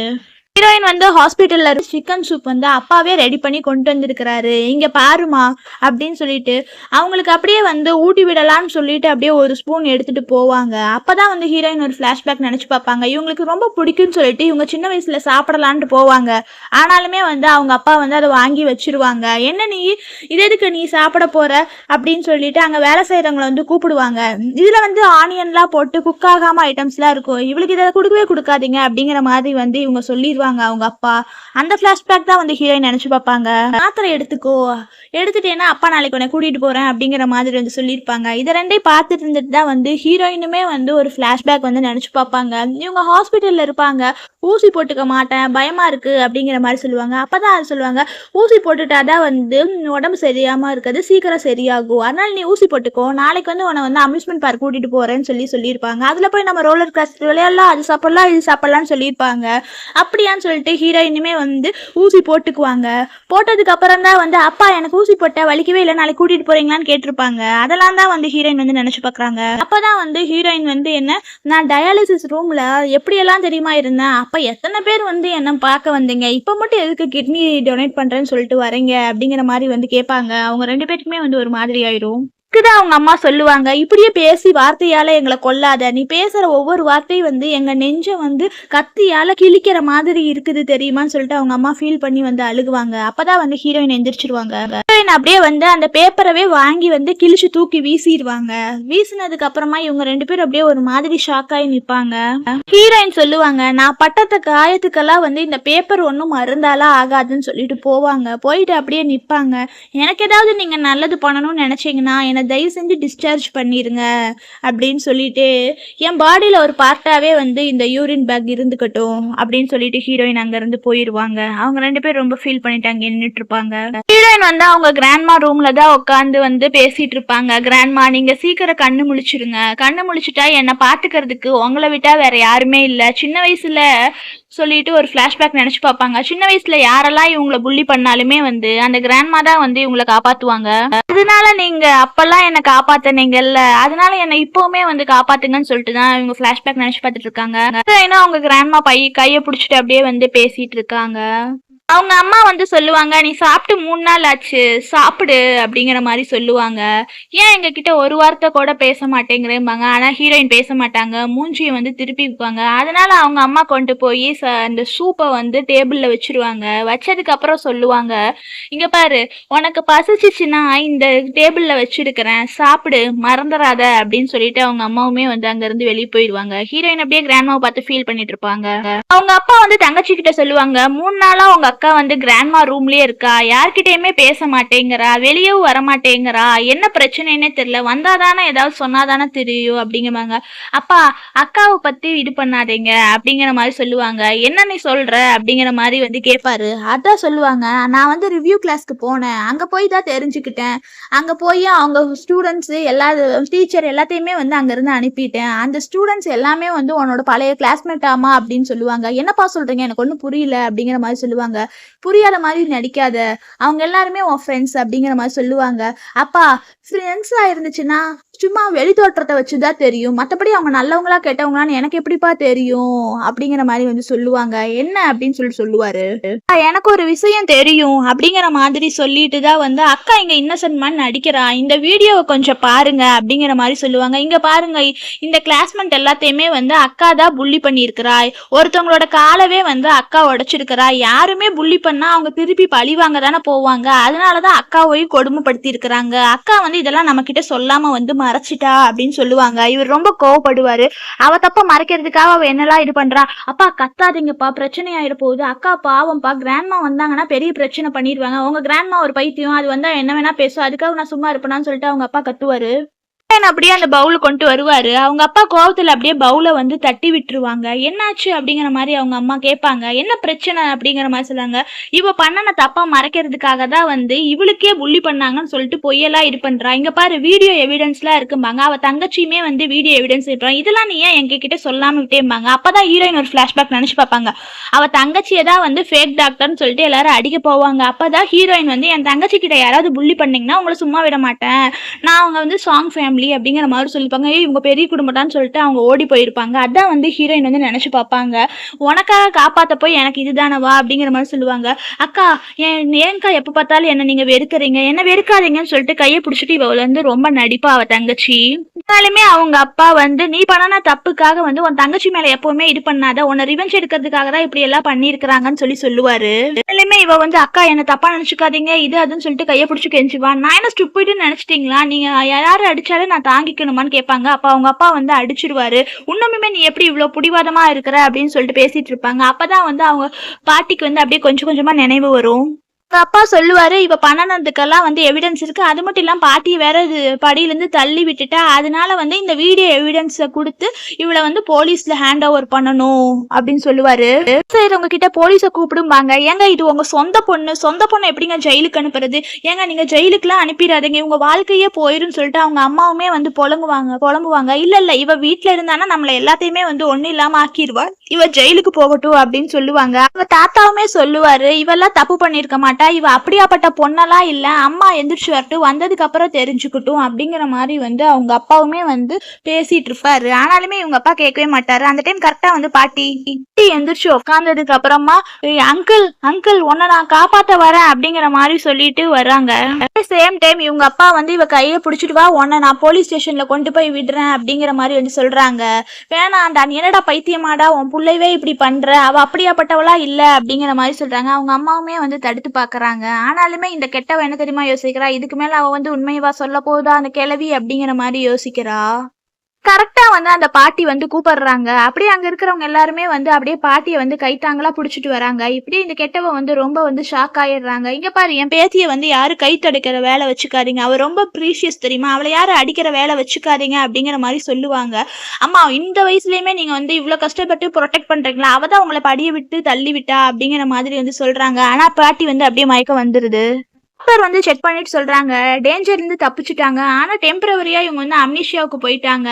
ஹீரோயின் வந்து ஹாஸ்பிட்டல்ல சிக்கன் சூப் வந்து அப்பாவே ரெடி பண்ணி கொண்டு வந்திருக்கிறாரு, இங்க பாருமா அப்படின்னு சொல்லிட்டு அவங்களுக்கு அப்படியே வந்து ஊட்டி விடலான்னு சொல்லிட்டு அப்படியே ஒரு ஸ்பூன் எடுத்துட்டு போவாங்க. அப்பதான் வந்து ஹீரோயின் ஒரு ஃபிளாஷ்பேக் நினைச்சு பார்ப்பாங்க, இவங்களுக்கு ரொம்ப பிடிக்கும்னு சொல்லிட்டு இவங்க சின்ன வயசுல சாப்பிடலான்ட்டு போவாங்க. ஆனாலுமே வந்து அவங்க அப்பா வந்து அதை வாங்கி வச்சிருவாங்க. என்ன நீ இது எதுக்கு நீ சாப்பிட போற அப்படின்னு சொல்லிட்டு அங்க வேலை செய்யறவங்களை வந்து கூப்பிடுவாங்க. இதுல வந்து ஆனியன்லாம் போட்டு குக் ஆகாம ஐட்டம்ஸ்லாம் இருக்கும், இவளுக்கு இதை கொடுக்கவே கொடுக்காதீங்க அப்படிங்கிற மாதிரி வந்து இவங்க சொல்லிடுவாங்க அவங்க அப்பா. அந்த பிளாஷ்பேக் தான் வந்து ஹீரோயின் நினைச்சு பார்ப்பாங்க, மாத்திரை எடுத்துக்கோ, எடுத்துட்டேன்னா அப்பா நாளைக்கு உன்னை கூட்டிட்டு போறேன் அப்படிங்கிற மாதிரி வந்து சொல்லியிருப்பாங்க. இதை ரெண்டையும் பார்த்துட்டு இருந்துட்டு தான் வந்து ஹீரோயினுமே வந்து ஒரு பிளாஷ்பேக் வந்து நினைச்சு பார்ப்பாங்க. இவங்க ஹாஸ்பிட்டல்ல இருப்பாங்க, ஊசி போட்டுக்க மாட்டேன் பயமா இருக்கு அப்படிங்கிற மாதிரி சொல்லுவாங்க. அப்பதான் அது சொல்லுவாங்க, ஊசி போட்டுட்டாதான் வந்து உடம்பு சரியாம இருக்கிறது சீக்கிரம் சரியாகும், அதனால நீ ஊசி போட்டுக்கோ, நாளைக்கு வந்து உன்னை வந்து அம்யூஸ்மெண்ட் பார்க் கூட்டிட்டு போறேன்னு சொல்லியிருப்பாங்க. அதுல போய் நம்ம ரோலர் கோஸ்டர் விளையாடலாம், அது சாப்பிடலாம் இது சாப்பிடலாம்னு சொல்லியிருப்பாங்க. அப்படியான்னு சொல்லிட்டு ஹீரோயினுமே வந்து ஊசி போட்டுக்குவாங்க. போட்டதுக்கு அப்புறம் தான் வந்து அப்பா எனக்கு ஊசி போட்ட வலிக்கவே இல்லை, நாளைக்கு கூட்டிட்டு போறீங்களான்னு கேட்டிருப்பாங்க. அதெல்லாம் தான் வந்து ஹீரோயின் வந்து நினைச்சு பாக்குறாங்க. அப்பதான் வந்து ஹீரோயின் வந்து என்ன, நான் டயாலிசிஸ் ரூம்ல எப்படியெல்லாம் தெரியுமா இருந்தேன், அப்ப எத்தனை பேர் வந்து என்ன பார்க்க வந்தீங்க, இப்ப மட்டும் எதுக்கு கிட்னி டொனேட் பண்றேன்னு சொல்லிட்டு வரீங்க அப்படிங்கிற மாதிரி வந்து கேட்பாங்க. அவங்க ரெண்டு பேருக்குமே வந்து ஒரு மாதிரி ஆயிரும். இதுதான் அவங்க அம்மா சொல்லுவாங்க, இப்படியே பேசி வார்த்தையால எங்களை கொல்லாத, நீ பேசுற ஒவ்வொரு வார்த்தையும் வந்து எங்க நெஞ்ச வந்து கத்தியால கிழிக்கிற மாதிரி இருக்குது தெரியுமான்னு சொல்லிட்டு அவங்க அம்மா ஃபீல் பண்ணி வந்து அழுகுவாங்க. அப்பதான் வந்து ஹீரோயின் எந்திரிச்சிருவாங்க. ஹீரோயின் அப்படியே வந்து அந்த பேப்பரவே வாங்கி வந்து கிழிச்சு தூக்கி வீசிடுவாங்க. வீசினதுக்கு அப்புறமா இவங்க ரெண்டு பேரும் அப்படியே ஒரு மாதிரி ஷாக் ஆகி நிப்பாங்க. ஹீரோயின் சொல்லுவாங்க, நான் பட்டத்த காயத்துக்கெல்லாம் வந்து இந்த பேப்பர் ஒன்றும் மருந்தாலாம் ஆகாதுன்னு சொல்லிட்டு போவாங்க. போயிட்டு அப்படியே நிப்பாங்க. எனக்கு ஏதாவது நீங்க நல்லது பண்ணணும்னு நினைச்சீங்கன்னா என்னை தயவு செஞ்சு டிஸ்சார்ஜ் பண்ணிருங்க அப்படின்னு சொல்லிட்டு, என் பாடியில் ஒரு பார்ட்டாவே வந்து இந்த யூரின் பேக் இருந்துக்கட்டும் அப்படின்னு சொல்லிட்டு ஹீரோயின் அங்கேருந்து போயிடுவாங்க. அவங்க ரெண்டு பேரும் ரொம்ப ஃபீல் பண்ணிட்டு அங்கே நின்றுட்டு இருப்பாங்க. ஹீரோயின் வந்து அவங்க கிராண்ட்மா ரூம்ல தான் உட்காந்து வந்து பேசிட்டு இருப்பாங்க. கிராண்ட்மா நீங்க சீக்கிரம் கண்ணு முழிச்சிருங்க, கண்ணு முழிச்சிட்டா என்னை பார்த்துக்கிறதுக்கு உங்களை விட்டா வேற யாருமே இல்லை, சின்ன வயசுல சொல்லிட்டு ஒரு ஃபிளாஷ்பேக் நினைச்சு பார்ப்பாங்க. சின்ன வயசுல யாரெல்லாம் இவங்களை புள்ளி பண்ணாலுமே வந்து அந்த கிராண்ட்மா தான் வந்து இவங்களை காப்பாத்துவாங்க. அதனால நீங்க அப்பெல்லாம் என்னை காப்பாத்தினீங்கல்ல, அதனால என்னை இப்பவுமே வந்து காப்பாத்துங்கன்னு சொல்லிட்டு தான் இவங்க ஃபிளாஷ்பேக் நினைச்சு பார்த்துட்டு இருக்காங்க. ஏன்னா அவங்க கிராண்ட்மா கையை பிடிச்சிட்டு அப்படியே வந்து பேசிட்டு இருக்காங்க. அவங்க அம்மா வந்து சொல்லுவாங்க, நீ சாப்பிட்டு 3 நாள் ஆச்சு, சாப்பிடு அப்படிங்கிற மாதிரி சொல்லுவாங்க. ஏன் எங்ககிட்ட ஒரு வார்த்தை கூட பேச மாட்டேங்கிறேம்பாங்க. ஆனா ஹீரோயின் பேச மாட்டாங்க, மூஞ்சியை வந்து திருப்பி வைப்பாங்க. அதனால அவங்க அம்மா கொண்டு போய் அந்த சூப்பை வந்து டேபிள்ல வச்சிருவாங்க. வச்சதுக்கு அப்புறம் சொல்லுவாங்க, இங்க பாரு உனக்கு பசிச்சிச்சுன்னா இந்த டேபிள்ல வச்சிருக்கிறேன், சாப்பிடு மறந்துடாத அப்படின்னு சொல்லிட்டு அவங்க அம்மாவுமே வந்து அங்க இருந்து வெளியே போயிடுவாங்க. ஹீரோயின் அப்படியே கிராண்ட்மாவை பார்த்து ஃபீல் பண்ணிட்டு இருப்பாங்க. அவங்க அப்பா வந்து தங்கச்சி கிட்ட சொல்லுவாங்க, 3 நாளா உங்க அக்கா வந்து கிராண்ட்மா ரூம்லயே இருக்கா, யார்கிட்டயுமே பேச மாட்டேங்கிறா, வெளியவும் வர மாட்டேங்கிறா, என்ன பிரச்சனைன்னே தெரியல, வந்தாதானே ஏதாவது சொன்னாதானே தெரியும் அப்படிங்கிறாங்க. அப்பா அக்காவை பத்தி இது பண்ணாதீங்க அப்படிங்கிற மாதிரி சொல்லுவாங்க. என்ன நீ சொல்ற அப்படிங்கிற மாதிரி வந்து கேட்பாரு. அதான் சொல்லுவாங்க, நான் வந்து ரிவ்யூ கிளாஸ்க்கு போனேன், அங்க போய் தான் தெரிஞ்சுக்கிட்டேன், அங்க போய் அவங்க ஸ்டூடெண்ட்ஸ் எல்லா டீச்சர் எல்லாத்தையுமே வந்து அங்க இருந்து அனுப்பிட்டேன், அந்த ஸ்டூடெண்ட்ஸ் எல்லாமே வந்து உன்னோட பழைய கிளாஸ்மேட் ஆமா அப்படின்னு சொல்லுவாங்க. என்னப்பா சொல்றீங்க, எனக்கு ஒன்றும் புரியல அப்படிங்கிற மாதிரி சொல்லுவாங்க. புரியாத மாதிரி நடிக்காத, அவங்க எல்லாருமே உன் ஃப்ரெண்ட்ஸ் அப்படிங்கிற மாதிரி சொல்லுவாங்க. அப்பா ஃப்ரெண்ட்ஸா இருந்துச்சுன்னா சும்மா வெளி தோற்றத்தை வச்சுதான் தெரியும், மற்றபடி அவங்க நல்லவங்களா கெட்டவங்களான்னு எனக்கு எப்படிப்பா தெரியும் அப்படிங்கிற மாதிரி வந்து சொல்லுவாங்க. என்ன அப்படின்னு சொல்லுவாரு. எனக்கு ஒரு விஷயம் தெரியும் அப்படிங்கிற மாதிரி சொல்லிட்டு தான் வந்து அக்கா இங்க இன்னசென்ட் மாதிரி நடிக்கிறா, இந்த வீடியோவை கொஞ்சம் பாருங்க அப்படிங்கிற மாதிரி சொல்லுவாங்க. இங்க பாருங்க, இந்த கிளாஸ்மேட் எல்லாத்தையுமே வந்து அக்கா தான் புள்ளி பண்ணியிருக்கிறா, ஒருத்தவங்களோட காலவே வந்து அக்கா உடைச்சிருக்கிறா, யாருமே புள்ளி பண்ணா அவங்க திருப்பி பழிவாங்க தானே போவாங்க, அதனாலதான் அக்காவையும் கொடுமைப்படுத்தி இருக்கிறாங்க, அக்கா வந்து இதெல்லாம் நம்ம கிட்ட சொல்லாம வந்து மறைச்சிட்டா அப்படின்னு சொல்லுவாங்க. இவர் ரொம்ப கோவப்படுவாரு. அவ தப்ப மறைக்கிறதுக்காக அவ என்னெல்லாம் இது பண்றா. அப்பா கத்தாதீங்கப்பா, பிரச்சனை ஆயிட போகுது, அக்கா பாவம்பா, கிராண்ட்மா வந்தாங்கன்னா பெரிய பிரச்சனை பண்ணிடுவாங்க, உங்க கிராண்ட்மா ஒரு பைத்தியம், அது வந்தா என்ன வேணா பேசும், அதுக்காக நான் சும்மா இருப்பேனான்னு சொல்லிட்டு அவங்க அப்பா கத்துவாரு. அப்படியே அந்த பவுல கொண்டு வருவாரு. அவங்க அப்பா கோவத்துல அப்படியே பவுல வந்து தட்டி விட்டுருவாங்க. என்னாச்சு அப்படிங்கிற மாதிரி அவங்க அம்மா கேட்பாங்க. என்ன பிரச்சனை அப்படிங்கிற மாதிரி சொல்லுவாங்க. இவ பண்ணன தப்பா மறைக்கிறதுக்காக தான் வந்து இவளுக்கே புள்ளி பண்ணாங்கன்னு சொல்லிட்டு பொய்யெல்லாம் இது பண்றா, இங்க பாரு வீடியோ எவிடன்ஸ்லாம் இருக்கும்பாங்க. அவ தங்கச்சியுமே வந்து வீடியோ எவிடன்ஸ் இருப்பாங்க, இதெல்லாம் நீ ஏன் எங்க கிட்ட சொல்லாம விட்டேம்பாங்க. அப்பதான் ஹீரோயின் ஒரு பிளாஷ்பேக் நினைச்சு பார்ப்பாங்க. அவ தங்கச்சியை தான் வந்து ஃபேக் டாக்டர்னு சொல்லிட்டு எல்லாரும் அடிக்க போவாங்க. அப்பதான் ஹீரோயின் வந்து என் தங்கச்சி கிட்ட யாராவது புள்ளி பண்ணீங்கன்னா உங்களை சும்மா விட மாட்டேன், நான் அவங்க வந்து சாங் ஃபேமிலி அப்படிங்கிற மாதிரி சொல்லிப்பாங்க. இவங்க பெரிய குடும்பம்டான்னு சொல்லிட்டு அவங்க ஓடி போயிருப்பாங்க. அதான் வந்து ஹீரோயின் வந்து நினைச்சு பார்ப்பாங்க, உனக்காக காப்பாத்த போய் எனக்கு இதுதானவா அப்படிங்கிற மாதிரி சொல்லுவாங்க. அக்கா ஏன்க்கா எப்ப பார்த்தாலும் என்ன நீங்க வெறுக்கிறீங்க, என்ன வெறுக்காதீங்கன்னு சொல்லிட்டு கையை பிடிச்சிட்டு இவ வந்து ரொம்ப நடிப்பா அவ தங்கச்சி. இருந்தாலுமே அவங்க அப்பா வந்து நீ பண்ணன தப்புக்காக வந்து உன் தங்கச்சி மேல எப்பவுமே இது பண்ணாத, உன்னை ரிவெஞ்ச் எடுக்கிறதுக்காக தான் இப்படி எல்லாம் பண்ணிருக்கிறாங்கன்னு சொல்லுவாரு. இருந்தாலுமே இவ வந்து அக்கா என்ன தப்பா நினைச்சுக்காதீங்க இது அதுன்னு சொல்லிட்டு கையை பிடிச்சி கெஞ்சுவா. நான் என்ன ஸ்டூபிட்னு நினைச்சிட்டீங்களா, நீங்க யாரும் அடிச்சாலும் நான் தாங்கிக்கணுமான்னு கேட்பாங்க. அப்ப அவங்க அப்பா வந்து அடிச்சிருவாரு. இன்னுமே நீ எப்படி இவ்வளவு புடிவாதமா இருக்கிற அப்படின்னு சொல்லிட்டு பேசிட்டு இருப்பாங்க. அப்பதான் வந்து அவங்க பாட்டிக்கு வந்து அப்படியே கொஞ்சம் கொஞ்சமா நினைவு வரும். அப்பா சொல்லுவாரு, இவ பண்ணனதுக்கெல்லாம் வந்து எவிடன்ஸ் இருக்கு, அது மட்டும் இல்லாம பாட்டியை வேற படியிலேருந்து தள்ளி விட்டுட்டா, அதனால வந்து இந்த வீடியோ எவிடன்ஸை கொடுத்து இவளை வந்து போலீஸ்ல ஹேண்ட் ஓவர் பண்ணணும் அப்படின்னு சொல்லுவாரு. செய்யறவங்க கிட்ட போலீஸை கூப்பிடும்பாங்க. ஏங்க இது உங்க சொந்த பொண்ணு எப்படிங்க ஜெயிலுக்கு அனுப்புறது, ஏங்க நீங்க ஜெயிலுக்குலாம் அனுப்பிடாதீங்க, இவங்க வாழ்க்கையே போயிருன்னு சொல்லிட்டு அவங்க அம்மாவுமே வந்து புலம்புவாங்க. இல்ல இவ வீட்டுல இருந்தானா நம்மள எல்லாத்தையுமே வந்து ஒண்ணு இல்லாம ஆக்கிடுவா, இவ ஜெயிலுக்கு போகட்டும் அப்படின்னு சொல்லுவாங்க. அவங்க தாத்தாவுமே சொல்லுவாரு, இவெல்லாம் தப்பு பண்ணிருக்க மாட்டா, இவ அப்படியாப்பட்ட பொண்ணெல்லாம் இல்ல, அம்மா எந்திரிச்சு வரட்டும், வந்ததுக்கு அப்புறம் தெரிஞ்சுக்கிட்டும் அப்படிங்கிற மாதிரி வந்து அவங்க அப்பாவுமே வந்து பேசிட்டு இருப்பாரு. ஆனாலுமே இவங்க அப்பா கேட்கவே மாட்டாரு. அந்த டைம் கரெக்டா வந்து பாட்டி எந்திரிச்சு உட்கார்ந்ததுக்கு அப்புறமா அங்கிள் உன்னை நான் காப்பாத்த வரேன் அப்படிங்கிற மாதிரி சொல்லிட்டு வர்றாங்க. சேம் டைம் இவங்க அப்பா வந்து இவ கையை பிடிச்சிட்டு வா, உன்னை நான் போலீஸ் ஸ்டேஷன்ல கொண்டு போய் விடுறேன் அப்படிங்கிற மாதிரி வந்து சொல்றாங்க. வேணாண்டா, நீ என்னடா பைத்தியமாடா, உன் பிள்ளைவே இப்படி பண்ற, அவ அப்படியாப்பட்டவளா இல்ல அப்படிங்கிற மாதிரி சொல்றாங்க. அவங்க அம்மாவுமே வந்து தடுத்து பாக்குறாங்க. ஆனாலுமே இந்த கெட்டவ என்ன தெரியுமா யோசிக்கிறா, இதுக்கு மேல அவ வந்து உண்மையவா சொல்ல போதா அந்த கிழவி அப்படிங்கிற மாதிரி யோசிக்கிறா. கரெக்டா வந்து அந்த பாட்டி வந்து கூப்பிடுறாங்க. அப்படியே அங்க இருக்கிறவங்க எல்லாருமே வந்து அப்படியே பாட்டியை வந்து கைத்தாங்களா புடிச்சிட்டு வராங்க. இப்படி இந்த கெட்டவ வந்து ரொம்ப வந்து ஷாக் ஆயிடுறாங்க. இங்க பாரு, என் பேத்தியை வந்து யாரு கை தடுக்கிற வேலை வச்சுக்காதீங்க, அவ ரொம்ப ப்ரீஷியஸ் தெரியுமா, அவளை யாரு அடிக்கிற வேலை வச்சுக்காதீங்க அப்படிங்கிற மாதிரி சொல்லுவாங்க. அம்மா இந்த வயசுலயுமே நீங்க வந்து இவ்வளவு கஷ்டப்பட்டு ப்ரொடெக்ட் பண்றீங்களா, அவதான் உங்களை படிய விட்டு தள்ளி விட்டா அப்படிங்கிற மாதிரி வந்து சொல்றாங்க. ஆனா பாட்டி வந்து அப்படியே மயக்கம் வந்துருது. டாக்டர் வந்து செக் பண்ணிட்டு சொல்றாங்க, டேஞ்சர்ல இருந்து தப்பிச்சுட்டாங்க, ஆனா டெம்பரவரியா இவங்க வந்து அம்னீஷியாவுக்கு போயிட்டாங்க,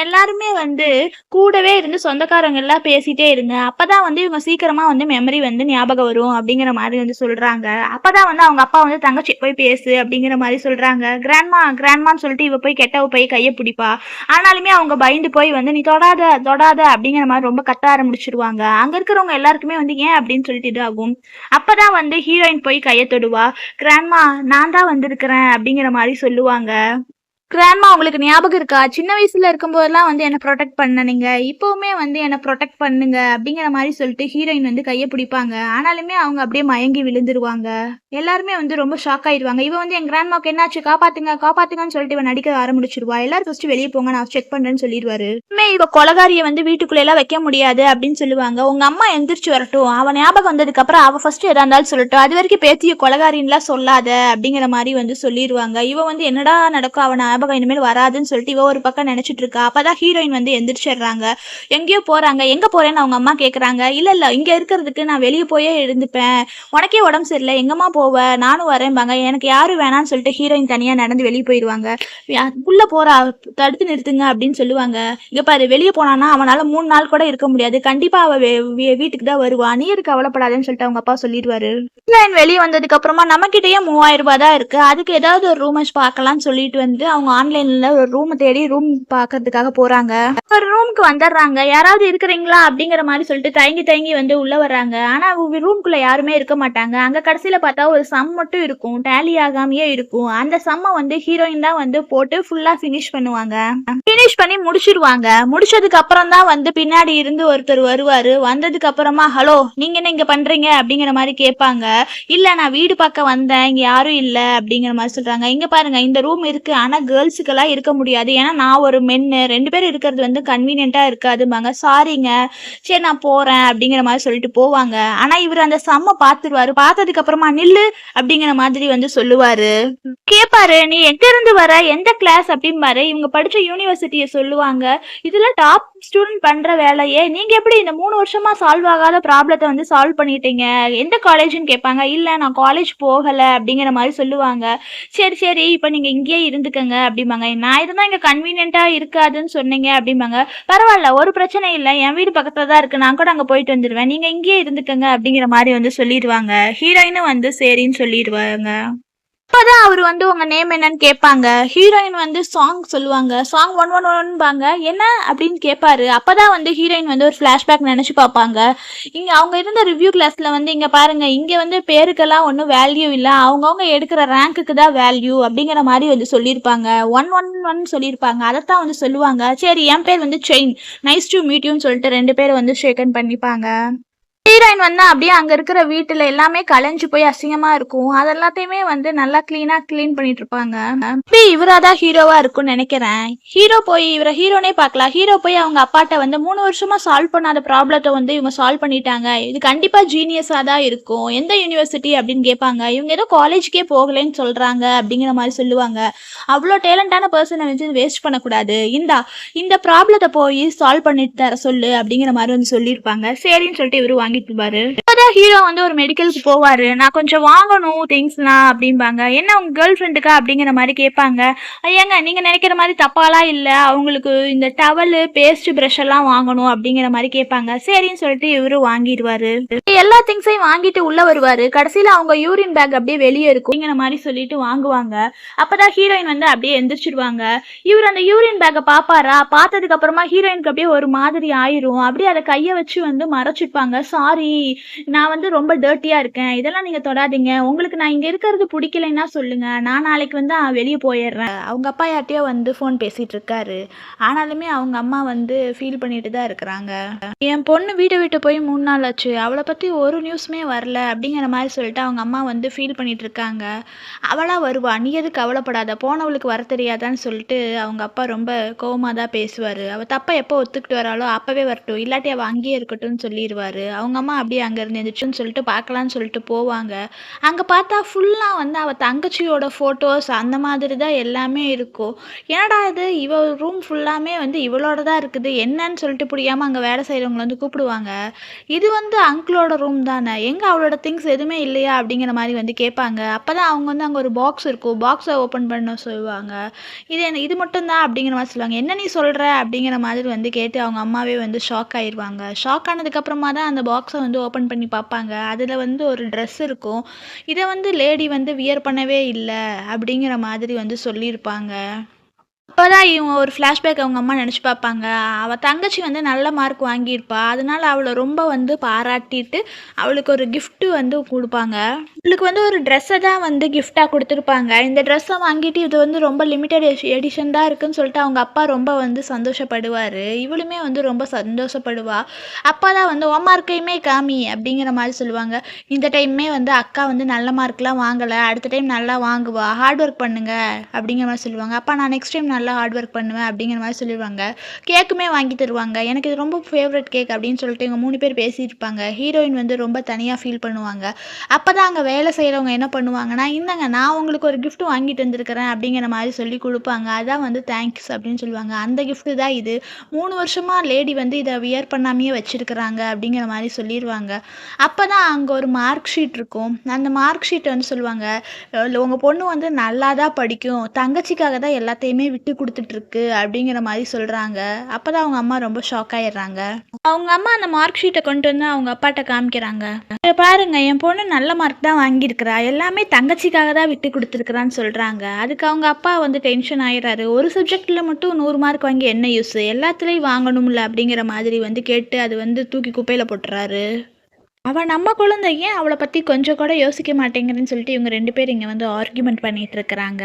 எல்லாருமே வந்து கூடவே இருந்து சொந்தக்காரங்க எல்லாம் பேசிட்டே இருங்க, அப்பதான் வந்து இவங்க சீக்கிரமா வந்து மெமரி வந்து ஞாபகம் வரும் அப்படிங்கிற மாதிரி வந்து சொல்றாங்க. அப்பதான் வந்து அவங்க அப்பா வந்து தங்கச்சி போய் பேசு அப்படிங்கிற மாதிரி சொல்றாங்க. கிராண்ட்மான்னு சொல்லிட்டு இவ போய் கெட்டவ போய் கையை பிடிப்பா. ஆனாலுமே அவங்க பயந்து போய் வந்து நீ தொடாத அப்படிங்கிற மாதிரி ரொம்ப கத்த ஆரம்பிச்சிருவாங்க. அங்க இருக்கிறவங்க எல்லாருக்குமே வந்து ஏன் அப்படின்னு சொல்லிட்டு இதாகும். அப்பதான் வந்து ஹீரோயின் போய் கையை தொடுவா. கிராண்ட்மா நான் தான் வந்திருக்கிறேன் அப்படிங்கிற மாதிரி சொல்லுவாங்க. கிராண்ட்மா உங்களுக்கு ஞாபகம் இருக்கா? சின்ன வயசுல இருக்கும்போதெல்லாம் வந்து என்ன புரொடெக்ட் பண்ணீங்க. இப்பவுமே வந்து என்ன புரொடெக்ட் பண்ணுங்க அப்படிங்கிற மாரி சொல்லிட்டு ஹீரோயின் வந்து கைய பிடிப்பாங்க. ஆனாலுமே அவங்க அப்படியே மயங்கி விழுந்துருவாங்க. எல்லாருமே வந்து ரொம்ப ஷாக் ஆயிடுவாங்க. இவ வந்து என் கிராண்ட்மாக்கு என்னாச்சு? காப்பாத்துங்க, காப்பாத்துங்கன்னு சொல்லிட்டு இவ நடிக்க ஆரம்பிச்சுருவா. எல்லாரும் ஃபர்ஸ்ட் வெளிய போங்க நான் செக் பண்றேன்னு சொல்லிருவாரு. இவ கொலகாரிய வந்து வீட்டுக்குள்ள எல்லாம் வைக்க முடியாது அப்படின்னு சொல்லுவாங்க. உங்க அம்மா எந்திரிச்சு வரட்டும். அவ ஞாபகம் வந்ததுக்கு அப்புறம் அவ ஃபர்ஸ்ட் எதா இருந்தாலும் சொல்லட்டும். அது வரைக்கும் பேத்திய கொலகாரின்லாம் சொல்லாத அப்படிங்கிற மாரி வந்து சொல்லிருவாங்க. இவ வந்து என்னடா நடக்கும் அவ ஞாபகம் இனிமேல் வராதுன்னு சொல்லிட்டு இவ ஒரு பக்கம் நினைச்சிட்டு இருக்கா. அப்பதான் ஹீரோயின் வந்து எந்திரிச்சிடுறாங்க. எங்கேயோ போறாங்க. எங்க போறேன்னு அவங்க அம்மா கேக்குறாங்க. இல்ல இங்க இருக்கிறதுக்கு நான் வெளியே போயே இருந்துப்பேன். உனக்கே உடம்பு சரியில்லை எங்கம்மா போவ? நானும் வரேன்பாங்க. எனக்கு யாரும் வேணான்னு சொல்லிட்டு ஹீரோயின் தனியா நடந்து வெளியே போயிடுவாங்க. உள்ள போறா தடுத்து நிறுத்துங்க அப்படின்னு சொல்லுவாங்க. இங்க பாரு வெளியே போனானா அவனால 3 நாள் கூட இருக்க முடியாது. கண்டிப்பா அவ வீட்டுக்கு தான் வருவா. நீ எதுக்கு கவலைப்படாதேன்னு சொல்லிட்டு அவங்க அப்பா சொல்லிடுவாரு. வெளியே வந்ததுக்கு அப்புறமா நம்மகிட்டயே 3000 ரூபாய் தான் இருக்கு. அதுக்கு ஏதாவது ஒரு ரூமர்ஸ் பார்க்கலாம்னு சொல்லிட்டு வந்து அவங்க ஆன்லைன்ல ஒரு ரூம் தேடி ரூம் பாக்குறதுக்காக போறாங்க. ஒரு ரூமுக்கு வந்துடுறாங்க. யாராவது இருக்கிறீங்களா அப்படிங்கிற மாதிரி சொல்லிட்டு தயங்கி தயங்கி வந்து உள்ள வர்றாங்க. ஆனா ரூம்குள்ள யாருமே இருக்க மாட்டாங்க. அங்க கடைசியில பார்த்தா ஒரு சம் மட்டும் இருக்கும். டேலி ஆகாமையே இருக்கும். அந்த சம்ம வந்து ஹீரோயின் தான் வந்து போட்டு ஃபுல்லா ஃபினிஷ் பண்ணுவாங்க. ஃபினிஷ் பண்ணி முடிச்சிருவாங்க. முடிச்சதுக்கு அப்புறம் தான் வந்து பின்னாடி இருந்து ஒருத்தர் வருவாரு. வந்ததுக்கு அப்புறமா ஹலோ நீங்க என்ன இங்க பண்றீங்க அப்படிங்கிற மாதிரி கேட்பாங்க. இல்ல நான் வீடு பார்க்க வந்தேன் இங்க யாரும் இல்ல அப்படிங்கிற மாதிரி சொல்றாங்க. இங்க பாருங்க இந்த ரூம் இருக்கு. ஆனா கேர்ள்ஸுக்கெல்லாம் இருக்க முடியாது. ஏன்னா நான் ஒரு மென்னு 2 பேரும் இருக்கிறது வந்து கன்வீனியன்ட்டா இருக்காதுமாங்க. சாரிங்க சரி நான் போறேன் அப்படிங்கிற மாதிரி சொல்லிட்டு போவாங்க. ஆனா இவர் அந்த செம்ம பாத்துருவாரு. பார்த்ததுக்கு அப்புறமா நில்லு அப்படிங்கிற மாதிரி வந்து சொல்லுவாரு. கேட்பாரு நீ எங்க இருந்து வர எந்த கிளாஸ் அப்படிம்பாரு. இவங்க படிச்ச யூனிவர்சிட்டியை சொல்லுவாங்க. இதுல டாப் ஸ்டூடெண்ட் பண்ற வேலையே நீங்க எப்படி இந்த 3 வருஷமா சால்வ் ஆகாத ப்ராப்ளத்தை வந்து சால்வ் பண்ணிட்டீங்க? எந்த காலேஜ்னு கேட்பாங்க. இல்ல நான் காலேஜ் போகல அப்படிங்கிற மாதிரி சொல்லுவாங்க. சரி இப்ப நீங்க இங்கேயே இருந்துக்கங்க அப்படிம்பாங்க. நான் இருந்தா இங்க கன்வீனியன்ட்டா இருக்காதுன்னு சொன்னீங்க அப்படிம்பாங்க. பரவாயில்ல ஒரு பிரச்சனை இல்லை என் வீடு பக்கத்துல தான் இருக்கு. நான் கூட அங்க போயிட்டு வந்துடுவேன். நீங்க இங்கேயே இருந்துக்கங்க அப்படிங்கிற மாதிரி வந்து சொல்லிடுவாங்க. ஹீரோயினும் வந்து சரின்னு சொல்லிடுவாங்க. அப்பதான் அவர் வந்து உங்க நேம் என்னன்னு கேட்பாங்க. ஹீரோயின் வந்து சாங் சொல்லுவாங்க. சாங் 111பாங்க. என்ன அப்படின்னு கேட்பாரு. அப்பதான் வந்து ஹீரோயின் வந்து ஒரு ஃபிளாஷ்பேக் நினைச்சு பார்ப்பாங்க. இங்க அவங்க இருந்த ரிவ்யூ கிளாஸ்ல வந்து இங்க பாருங்க இங்க வந்து பேருக்கெல்லாம் ஒன்றும் வேல்யூ இல்லை. அவங்கவுங்க எடுக்கிற ரேங்க்குக்கு தான் வேல்யூ அப்படிங்கிற மாதிரி வந்து சொல்லியிருப்பாங்க. 111 சொல்லியிருப்பாங்க. அதைத்தான் வந்து சொல்லுவாங்க. சரி என் பேர் வந்து செயின் நைஸ் டு மீட் யூன்னு சொல்லிட்டு 2 பேரும் வந்து ஷேக்கன் பண்ணிப்பாங்க. ஹீரோயின் வந்து அப்படியே அங்க இருக்கிற வீட்டுல எல்லாமே கலைஞ்சு போய் அசிங்கமா இருக்கும். அது எல்லாத்தையுமே வந்து நல்லா கிளீன் பண்ணிட்டு இருப்பாங்க. இவராதான் ஹீரோவா இருக்கும்னு நினைக்கிறேன். ஹீரோனே பார்க்கலாம். ஹீரோ போய் அவங்க அப்பாட்ட வந்து 3 வருஷமா சால்வ் பண்ணாத ப்ராப்ளத்தை வந்து இவங்க சால்வ் பண்ணிட்டாங்க. இது கண்டிப்பா ஜீனியஸா தான் இருக்கும். எந்த யூனிவர்சிட்டி அப்படின்னு கேட்பாங்க. இவங்க ஏதோ காலேஜுக்கே போகலன்னு சொல்றாங்க அப்படிங்கிற மாதிரி சொல்லுவாங்க. அவ்வளோ டேலண்டான பர்சனை வந்து வேஸ்ட் பண்ணக்கூடாது. இந்த ப்ராப்ளத்தை போய் சால்வ் பண்ணிட்டு தர சொல்லு அப்படிங்கிற மாதிரி வந்து சொல்லியிருப்பாங்க. சரின்னு சொல்லிட்டு இவரு வாங்கிட்டு இருப்பாரு. இப்பதான் ஹீரோ வந்து ஒரு மெடிக்கலுக்கு போவாரு. நான் கொஞ்சம் வாங்கணும் திங்ஸ்லாம் அப்படிம்பாங்க. என்ன உங்க கேர்ள் ஃப்ரெண்டுக்கா அப்படிங்கிற மாதிரி கேட்பாங்க. ஐயாங்க நீங்க நினைக்கிற மாதிரி தப்பாலாம் இல்லை. அவங்களுக்கு இந்த டவலு பேஸ்ட் ப்ரஷ் எல்லாம் வாங்கணும் அப்படிங்கிற மாதிரி கேட்பாங்க. சரின்னு சொல்லிட்டு இவரு வாங்கிடுவாரு. எல்லா திங்ஸையும் வாங்கிட்டு உள்ள வருவாரு. கடைசியில அவங்க யூரின் பேக் அப்படியே வெளியே இருக்கும் அப்படிங்கிற மாதிரி சொல்லிட்டு வாங்குவாங்க. அப்பதான் ஹீரோயின் வந்து அப்படியே எந்திரிச்சிருவாங்க. இவர் அந்த யூரின் பேக்கை பாப்பாரா. பார்த்ததுக்கு அப்புறமா ஹீரோயினுக்கு அப்படியே ஒரு மாதிரி ஆயிரும். அப்படியே அதை கையை வச்சு வந்து மறைச்சிருப்பாங்க. சாரி நான் வந்து ரொம்ப டர்ட்டியா இருக்கேன். இதெல்லாம் நீங்க தொடாதீங்க. உங்களுக்கு நான் இங்க இருக்கிறது பிடிக்கலைன்னா சொல்லுங்க. நான் நாளைக்கு வந்து வெளியே போயிடுறேன். அவங்க அப்பா யார்ட்டையோ வந்து ஃபோன் பேசிட்டு இருக்காரு. ஆனாலுமே அவங்க அம்மா வந்து ஃபீல் பண்ணிட்டு தான் இருக்கிறாங்க. என் பொண்ணு வீட்டை விட்டு போய் 3 நாள் ஆச்சு. அவளை பத்தி ஒரு நியூஸுமே வரல அப்படிங்கிற மாதிரி சொல்லிட்டு அவங்க அம்மா வந்து ஃபீல் பண்ணிட்டு இருக்காங்க. அவளா வருவா நீ எதுக்கு கவலைப்படாத போனவளுக்கு வர தெரியாதான்னு சொல்லிட்டு அவங்க அப்பா ரொம்ப கோவமா தான் பேசுவாரு. அவ தப்ப எப்போ ஒத்துக்கிட்டு வராளோ அப்பவே வரட்டும். இல்லாட்டி அவ அங்கேயே இருக்கட்டும்னு சொல்லிடுவாரு. அவங்க அம்மா அப்படியே அங்க இருந்து எந்திரிச்சுன்னு சொல்லிட்டு பார்க்கலான்னு சொல்லிட்டு போவாங்க. அங்க பார்த்தா ஃபுல்லா வந்து அவ தங்கச்சியோட போட்டோஸ் அந்த மாதிரி தான் எல்லாமே இருக்கும். என்னடா இது இவ ரூம் ஃபுல்லாமே வந்து இவளோட தான் இருக்குது என்னன்னு சொல்லிட்டு புரியாம அங்க வேலை செய்யறவங்களை வந்து கூப்பிடுவாங்க. இது வந்து அங்கிளோட ரூம் தானே எங்க அவளோட திங்ஸ் எதுவுமே இல்லையா அப்படிங்கிற மாதிரி வந்து கேட்பாங்க. அப்பதான் அவங்க வந்து அங்க ஒரு பாக்ஸ் இருக்கும். பாக்ஸை ஓப்பன் பண்ண சொல்லுவாங்க. இது மட்டும் தான் அப்படிங்கிற மாதிரி சொல்லுவாங்க. என்ன நீ சொல்ற அப்படிங்கிற மாதிரி வந்து கேட்டு அவங்க அம்மாவே வந்து ஷாக் ஆயிடுவாங்க. ஷாக் ஆனதுக்கு அப்புறமா தான் அந்த பாக்ஸை வந்து ஓப்பன் பண்ணி பார்ப்பாங்க. அதுல வந்து ஒரு ட்ரெஸ் இருக்கும். இதை வந்து லேடி வந்து வியர் பண்ணவே இல்லை அப்படிங்கிற மாதிரி வந்து சொல்லியிருப்பாங்க. அப்பதான் இவங்க ஒரு ஃப்ளாஷ்பேக் அவங்க அம்மா நினச்சி பார்ப்பாங்க. அவள் தங்கச்சி வந்து நல்ல மார்க் வாங்கியிருப்பா. அதனால அவளை ரொம்ப வந்து பாராட்டிட்டு அவளுக்கு ஒரு கிஃப்ட்டு வந்து கொடுப்பாங்க. இவளுக்கு வந்து ஒரு ட்ரெஸ்ஸை தான் வந்து கிஃப்ட்டா குடுத்துருப்பாங்க. இந்த ட்ரெஸ்ஸ வாங்கிட்டு இது வந்து ரொம்ப லிமிட்டட் எடிஷன் தான் இருக்குன்னு சொல்லிட்டு அவங்க அப்பா ரொம்ப வந்து சந்தோஷப்படுவாரு. இவளுமே வந்து ரொம்ப சந்தோஷப்படுவா. அப்பா தான் வந்து "உன் மார்க்கையுமே காமி" அப்படிங்கிற மாரி சொல்லுவாங்க. இந்த டைமுமே வந்து அக்கா வந்து நல்ல மார்க்லாம் வாங்கல. அடுத்த டைம் நல்லா வாங்குவா. ஹார்ட் ஒர்க் பண்ணுங்க அப்படிங்கிற மாரி சொல்லுவாங்க. அப்பா நான் நெக்ஸ்ட் டைம் நல்லா ஹார்ட் ஒர்க் பண்ணுவேன் அப்படிங்கிற மாரி சொல்லிருவாங்க. கேக்குமே வாங்கி தருவாங்க. எனக்கு இது ரொம்ப ஃபேவரைட் கேக் அப்படின்னு சொல்லிட்டு இவங்க 3 பேர் பேசியிருப்பாங்க. ஹீரோயின் வந்து ரொம்ப தனியா ஃபீல் பண்ணுவாங்க. அப்பதான் அங்க வேலை செய்றவங்க என்ன பண்ணுவாங்கன்னா, "இந்தாங்க நான் உங்களுக்கு ஒரு கிஃப்ட் வாங்கிட்டு வந்திருக்கிறேன்" அப்படிங்கிற மாரி சொல்லி குடுப்பாங்க. அதான் வந்து தேங்க்ஸ் அப்படின்னு சொல்லுவாங்க. அந்த கிஃப்ட் தான் இது. 3 வருஷமா லேடி வந்து இத வியர் பண்ணாமயே வச்சிருக்கிறாங்க அப்படிங்கிற மாரி சொல்லிருவாங்க. அப்பதான் அங்க ஒரு மார்க் ஷீட் இருக்கும். அந்த மார்க் ஷீட் வந்து சொல்லுவாங்க, உங்க பொண்ணு வந்து நல்லா தான் படிக்கும். தங்கச்சிக்காக தான் எல்லாத்தையுமே விட்டு குடுத்துட்டுருக்கு" அப்படிங்கிற மாரி சொல்றாங்க. அப்பதான் அவங்க அம்மா ரொம்ப ஷாக் ஆயிடுறாங்க. அவங்க அம்மா அந்த மார்க் ஷீட்ட கொண்டு வந்து அவங்க அப்பாட்ட காமிக்கிறாங்க. "இங்க பாருங்க என் பொண்ணு நல்ல மார்க் தான் வாங்கியிருக்கிறா. எல்லாமே தங்கச்சிக்காக தான் விட்டு குடுத்துருக்கிறான்னு" சொல்றாங்க. அதுக்கு அவங்க அப்பா வந்து டென்ஷன் ஆயிடுறாரு. "ஒரு சப்ஜெக்ட்ல மட்டும் 100 மார்க் வாங்கி என்ன யூஸ்? எல்லாத்துலயும் வாங்கணும்ல" அப்படிங்கிற மாதிரி வந்து கேட்டு அது வந்து தூக்கி குப்பையில போட்டுறாரு. "அவ நம்ம குழந்தை ஏன் அவள பத்தி கொஞ்சம் கூட யோசிக்க மாட்டேங்கிறன்னு" சொல்லிட்டு இவங்க 2 பேரும் இங்க வந்து ஆர்கியூமென்ட் பண்ணிட்டு இருக்கிறாங்க.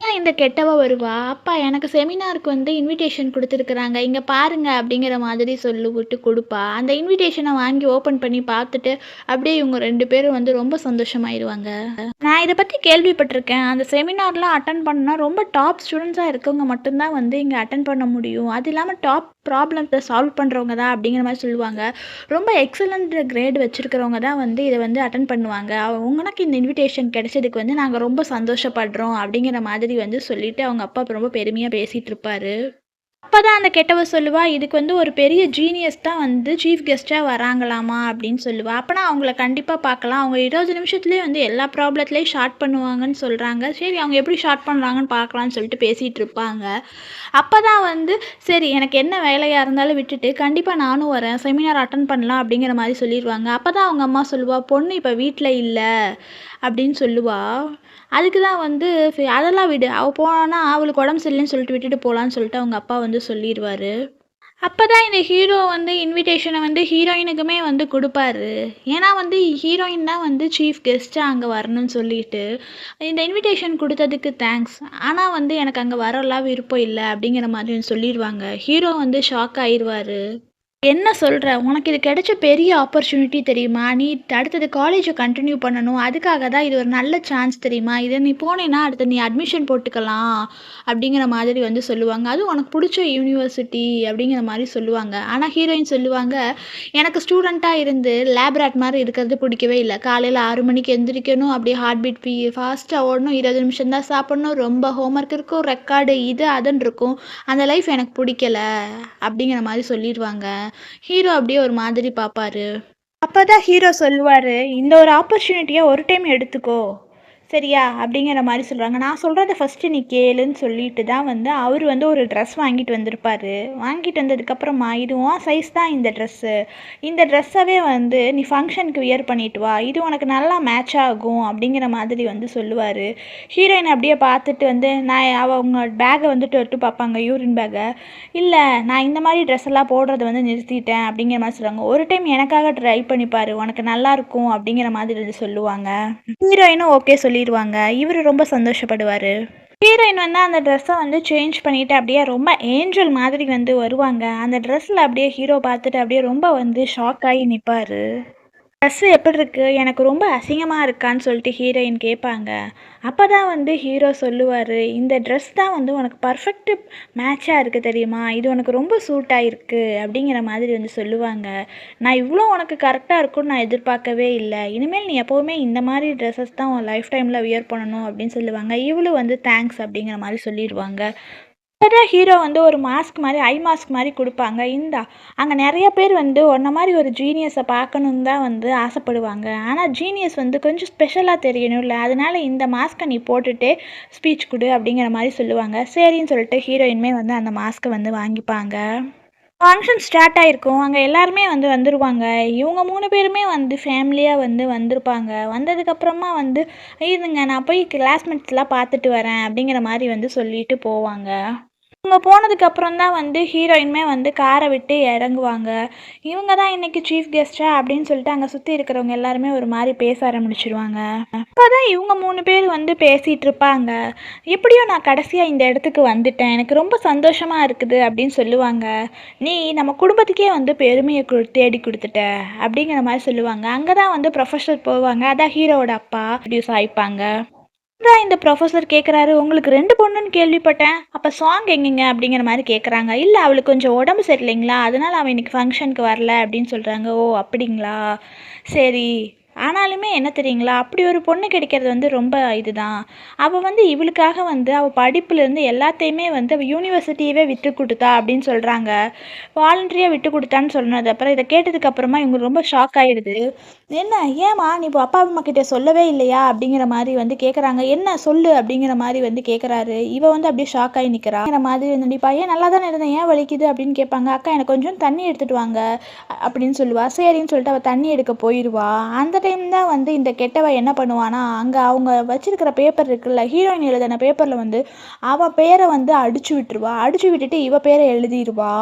ஏன் இந்த கெட்டவ வருவா? "அப்பா எனக்கு செமினாருக்கு வந்து இன்விடேஷன் குடுத்துருக்குறாங்க. இங்க பாருங்க" அப்படிங்கிற மாதிரி சொல்லிவிட்டு குடுப்பா. அந்த இன்விடேஷன வாங்கி ஓப்பன் பண்ணி பார்த்துட்டு, அப்படியே இவங்க 2 பேரும் வந்து ரொம்ப சந்தோஷமாயிருவாங்க. நான் இத பத்தி கேள்விப்பட்டிருக்கேன். அந்த செமினார்லாம் அட்டெண்ட் பண்ணா ரொம்ப டாப் ஸ்டூடண்ட்ஸா இருக்கவங்க மட்டும் தான் வந்து இங்க அட்டெண்ட் பண்ண முடியும். அது இல்லாம டாப் ப்ராப்ளம்ஸ சால்வ் பண்றவங்க தான் அப்படிங்கிற மாரி சொல்லுவாங்க. ரொம்ப எக்ஸலன்ட் கிரேட் வச்சிருக்கிறவங்க தான் வந்து இத வந்து அட்டெண்ட் பண்ணுவாங்க. உங்களுக்கு இந்த இன்விடேஷன் கிடைச்சதுக்கு வந்து நாங்க ரொம்ப சந்தோஷப்படுறோம் அப்படிங்கிற மாதிரி வந்து சொல்லிட்டு அவங்க அப்பா ரொம்ப பெருமையா பேசிட்டு இருப்பாரு. அப்பதான் அந்த கெட்டவ சொல்லுவா, "இதுக்கு வந்து ஒரு பெரிய ஜீனியஸ் தான் வந்து சீஃப் கெஸ்ட்டா வராங்களாமா" அப்படின்னு சொல்லுவா. அப்பனா அவங்கள கண்டிப்பா பார்க்கலாம். அவங்க 20 நிமிஷத்துலயே வந்து எல்லா ப்ராப்ளத்துலயும் ஷார்ட் பண்ணுவாங்கன்னு சொல்றாங்க. சரி அவங்க எப்படி ஷார்ட் பண்றாங்கன்னு பார்க்கலான்னு சொல்லிட்டு பேசிட்டு இருப்பாங்க. அப்பதான் வந்து, "சரி எனக்கு என்ன வேலையா இருந்தாலும் விட்டுட்டு கண்டிப்பா நானும் வரேன். செமினார் அட்டெண்ட் பண்ணலாம்" அப்படிங்கிற மாரி சொல்லிருவாங்க. அப்பதான் அவங்க அம்மா சொல்லுவா, "பொண்ணு இப்ப வீட்ல இல்ல" அப்படின்னு சொல்லுவா. அதுக்கு தான் வந்து அதெல்லாம் விடு. அவ போனான்னா அவளுக்கு உடம்பு சரியில்லன்னு சொல்லிட்டு விட்டுட்டு போலான்னு சொல்லிட்டு அவங்க அப்பா வந்து சொல்லிருவாரு. அப்பதான் இந்த ஹீரோ வந்து இன்விடேஷன வந்து ஹீரோயினுக்குமே வந்து குடுப்பாரு. ஏன்னா வந்து ஹீரோயின் தான் வந்து சீஃப் கெஸ்ட்டா அங்க வரணும்னு சொல்லிட்டு. இந்த இன்விடேஷன் குடுத்ததுக்கு தேங்க்ஸ். ஆனா வந்து எனக்கு அங்க வரலாம் விருப்பம் இல்ல அப்படிங்கிற மாதிரி சொல்லிருவாங்க. ஹீரோ வந்து ஷாக் ஆயிருவாரு. "என்ன சொல்ற? உனக்கு இது கிடைச்ச பெரிய ஆப்பர்ச்சுனிட்டி தெரியுமா? நீ அடுத்தது காலேஜ கன்டின்யூ பண்ணணும். அதுக்காக தான் இது ஒரு நல்ல சான்ஸ் தெரியுமா? இத நீ போனேன்னா அடுத்து நீ அட்மிஷன் போட்டுக்கலாம்." அப்படிங்கிற மாதிரி வந்து சொல்லுவாங்க. "அதுவும் உனக்கு புடிச்ச யூனிவர்சிட்டி" அப்படிங்கிற மாரி சொல்லுவாங்க. ஆனா ஹீரோயின் சொல்லுவாங்க, "எனக்கு ஸ்டூடெண்ட்டா இருந்து லேப் ராட் மாரி இருக்கிறது பிடிக்கவே இல்ல. காலையில 6 மணிக்கு எந்திரிக்கணும், அப்படியே ஹார்ட் பீட் ஃபாஸ்ட்டா ஓடணும், 20 நிமிஷம் தான் சாப்பிடணும், ரொம்ப ஹோம்வொர்க் இருக்கும், ரெக்கார்டு இது அதுன்னு இருக்கும். அந்த லைஃப் எனக்கு பிடிக்கல." அப்படிங்கிற மாரி சொல்லிருவாங்க. ஹீரோ அப்படியே ஒரு மாதிரி பார்ப்பாரு. அப்பதான் ஹீரோ சொல்லுவாரு, "இந்த ஒரு ஆப்பர்ச்சுனிட்டிய ஒரு டைம் எடுத்துக்கோ. சரியா?" அப்படிங்கிற மாரி சொல்றாங்க. "நான் சொல்றத ஃபர்ஸ்ட்டு நீ கேளுன்னு" சொல்லிட்டு தான் வந்து அவரு வந்து ஒரு ட்ரெஸ் வாங்கிட்டு வந்திருப்பாரு. வாங்கிட்டு வந்ததுக்கப்புறமா, "இது உன் சைஸ் தான் இந்த ட்ரெஸ்ஸு. இந்த ட்ரெஸ்ஸவே வந்து நீ ஃபங்ஷனுக்கு வியர் பண்ணிட்டு வா. இது உனக்கு நல்லா மேட்ச் ஆகும்." அப்படிங்கிற மாதிரி வந்து சொல்லுவாரு. ஹீரோயின் அப்படியே பார்த்துட்டு வந்து அவங்க பேக்க வந்து தொட்டு பார்ப்பாங்க, யூரின் பேக்க. "இல்ல, நான் இந்த மாரி ட்ரெஸ் எல்லாம் போடுறத வந்து நிறுத்திட்டேன்" அப்படிங்கிற மாரி சொல்லுவாங்க. "ஒரு டைம் எனக்காக ட்ரை பண்ணி பாரு. உனக்கு நல்லாருக்கும்" அப்படிங்கிற மாதிரி வந்து சொல்லுவாங்க. ஹீரோயினும் ஓகே சொல்லிருவாங்க. இவரு ரொம்ப சந்தோஷப்படுவாரு. ஹீரோயின் வந்து அந்த ட்ரெஸ்ஸ வந்து சேஞ்ச் பண்ணிட்டு அப்படியே ரொம்ப ஏஞ்சல் மாதிரி வந்து வருவாங்க. அந்த ட்ரெஸ்ல அப்படியே ஹீரோ பார்த்துட்டு அப்படியே ரொம்ப வந்து ஷாக் ஆகி நிப்பாரு. "ட்ரெஸ்ஸு எப்பிடிருக்கு? எனக்கு ரொம்ப அசிங்கமா இருக்கான்னு" சொல்லிட்டு ஹீரோயின் கேட்பாங்க. அப்பதான் வந்து ஹீரோ சொல்லுவாரு, "இந்த ட்ரெஸ் தான் வந்து உனக்கு பர்ஃபெக்ட் மேட்சா இருக்கு தெரியுமா? இது உனக்கு ரொம்ப சூட் ஆயிருக்கு" அப்படிங்கிற மாதிரி வந்து சொல்லுவாங்க. "நான் இவ்ளோ உனக்கு கரெக்ட்டா இருக்கும்னு நான் எதிர்பார்க்கவே இல்ல. இனிமேல் நீ எப்பவுமே இந்த மாரி ட்ரெஸ்ஸஸ் தான் உன் லைஃப் டைம்ல வியர் பண்ணணும்" அப்படின்னு சொல்லுவாங்க. இவளும் வந்து தேங்க்ஸ் அப்படிங்கிற மாரி சொல்லிருவாங்க. அப்பதான் ஹீரோ வந்து ஒரு மாஸ்க் மாரி, ஐ மாஸ்க் மாரி குடுப்பாங்க. "இந்தா" அங்க நெறைய பேர் வந்து உன்ன மாரி ஒரு ஜீனியஸ பார்க்கணுன்னு தான் வந்து ஆசைப்படுவாங்க. ஆனா ஜீனியஸ் வந்து கொஞ்சம் ஸ்பெஷலா தெரியணும்ல. அதனால இந்த மாஸ்க்க நீ போட்டுட்டே ஸ்பீச் குடு அப்படிங்கிற மாரி சொல்லுவாங்க. சரின்னு சொல்லிட்டு ஹீரோயினுமே வந்து அந்த மாஸ்க்க வந்து வாங்கிப்பாங்க. ஃபங்ஷன் ஸ்டார்ட் ஆயிருக்கும். அங்க எல்லாருமே வந்து வந்துருவாங்க. இவங்க 3 பேருமே வந்து ஃபேமிலியா வந்து வந்திருப்பாங்க. வந்ததுக்கப்புறமா வந்து, "இருங்க நான் போய் கிளாஸ்மேட்ஸ்லாம் பார்த்துட்டு வரேன்" அப்படிங்கிற மாரி வந்து சொல்லிட்டு போவாங்க. இவங்க போனதுக்கு அப்புறம் தான் வந்து ஹீரோயினுமே வந்து காரை விட்டு இறங்குவாங்க. இவங்க தான் இன்னைக்கு சீஃப் கெஸ்ட்டா அப்படின்னு சொல்லிட்டு அங்கே சுற்றி இருக்கிறவங்க எல்லாருமே ஒரு மாதிரி பேச ஆரம்பிச்சிருவாங்க. அப்போதான் இவங்க 3 பேர் வந்து பேசிகிட்டு இருப்பாங்க. எப்படியோ நான் கடைசியாக இந்த இடத்துக்கு வந்துட்டேன், எனக்கு ரொம்ப சந்தோஷமாக இருக்குது அப்படின்னு சொல்லுவாங்க. நீ நம்ம குடும்பத்துக்கே வந்து பெருமையை தேடி கொடுத்துட்ட அப்படிங்கிற மாதிரி சொல்லுவாங்க. அங்கே தான் வந்து ப்ரொஃபஸர் போவாங்க. அதான் ஹீரோவோட அப்பா ப்ரொடியூஸ் ஆகிப்பாங்க. இந்த ப்ரொஃபஸர் கேட்குறாரு, உங்களுக்கு 2 பொண்ணுன்னு கேள்விப்பட்டேன், அப்போ சாங் எங்கேங்க அப்படிங்கிற மாதிரி கேட்குறாங்க. இல்லை அவளுக்கு கொஞ்சம் உடம்பு சரியில்லைங்களா, அதனால் அவள் இன்னைக்கு ஃபங்க்ஷனுக்கு வரல அப்படின்னு சொல்கிறாங்க. ஓ அப்படிங்களா, சரி. ஆனாலுமே என்ன தெரியுங்களா, அப்படி ஒரு பொண்ணு கிடைக்கிறது வந்து ரொம்ப இதுதான். அவள் வந்து இவளுக்காக வந்து அவள் படிப்புலேருந்து எல்லாத்தையுமே வந்து அவள் யூனிவர்சிட்டியவே விட்டு கொடுத்தா அப்படின்னு சொல்கிறாங்க. வாலண்டரியாக விட்டு கொடுத்தான்னு சொன்னது அப்புறம் இதை கேட்டதுக்கப்புறமா இவங்க ரொம்ப ஷாக் ஆகிடுது. என்ன ஏம்மா நீ இப்போ அப்பா அம்மா கிட்ட சொல்லவே இல்லையா அப்படிங்கிற மாதிரி வந்து கேட்குறாங்க. என்ன சொல்லு அப்படிங்கிற மாதிரி வந்து கேட்குறாரு. இவ வந்து அப்படியே ஷாக் ஆகி நிற்கிறாங்கிற மாதிரி வந்து பையன் நல்லா தானே இருந்தேன், ஏன் வலிக்குது அப்படின்னு கேட்பாங்க. அக்கா எனக்கு கொஞ்சம் தண்ணி எடுத்துகிட்டு வாங்க அப்படின்னு சொல்லுவா. சரின்னு சொல்லிட்டு அவள் தண்ணி எடுக்க போயிடுவா. அந்த டைம் தான் வந்து இந்த கெட்டவ என்ன பண்ணுவானா, அங்கே அவங்க வச்சிருக்கிற பேப்பர் இருக்குல்ல, ஹீரோயின் எழுதின பேப்பரில் வந்து அவள் பேரை வந்து அடிச்சு விட்டுருவா. அடிச்சு விட்டுட்டு இவ பேரை எழுதிடுவா.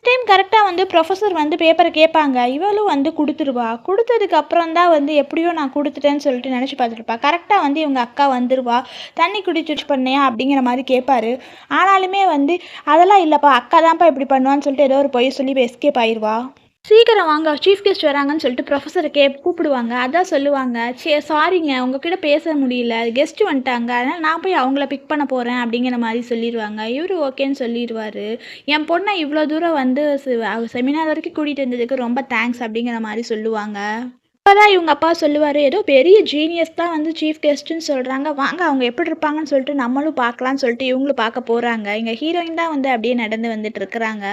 டைம் கரெக்டாக வந்து ப்ரொஃபஸர் வந்து பேப்பரை கேட்பாங்க. இவளும் வந்து கொடுத்துருவா. கொடுத்ததுக்கு அப்புறம் தான் வந்து எப்படியோ நான் கொடுத்துட்டேன்னு சொல்லிட்டு நினச்சி பார்த்துருப்பா. கரெக்டாக வந்து இவங்க அக்கா வந்துடுவா. தண்ணி குடிச்சு பண்ணையா அப்படிங்கிற மாதிரி கேட்பாரு. ஆனாலுமே வந்து அதெல்லாம் இல்லைப்பா, அக்கா தான்ப்பா இப்படி பண்ணுவான்னு சொல்லிட்டு ஏதோ ஒரு பொய் சொல்லி எஸ்கேப் ஆயிடுவா. சீக்கிரம் வாங்க, சீஃப் கெஸ்ட் வராங்கன்னு சொல்லிட்டு ப்ரொஃபஸரை கூப்பிடுவாங்க. அதான் சொல்லுவாங்க, சாரிங்க உங்ககிட்ட பேச முடியல, கெஸ்ட் வந்துட்டாங்க, அதனால் நான் போய் அவங்கள பிக் பண்ண போகிறேன் அப்படிங்கிற மாதிரி சொல்லிடுவாங்க. இவர் ஓகேன்னு சொல்லிடுவார். என் பொண்ணை இவ்வளோ தூரம் வந்து செமினார் வரைக்கும் கூட்டிகிட்டு வந்ததுக்கு ரொம்ப தேங்க்ஸ் அப்படிங்கிற மாதிரி சொல்லுவாங்க. அப்போதான் இவங்க அப்பா சொல்லுவார், ஏதோ பெரிய ஜீனியஸ் தான் வந்து சீஃப் கெஸ்ட்டுன்னு சொல்கிறாங்க, வாங்க அவங்க எப்படி இருப்பாங்கன்னு சொல்லிட்டு நம்மளும் பார்க்கலான்னு சொல்லிட்டு இவங்களும் பார்க்க போகிறாங்க. இங்கே ஹீரோயின் தான் வந்து அப்படியே நடந்து வந்துட்டு இருக்கிறாங்க.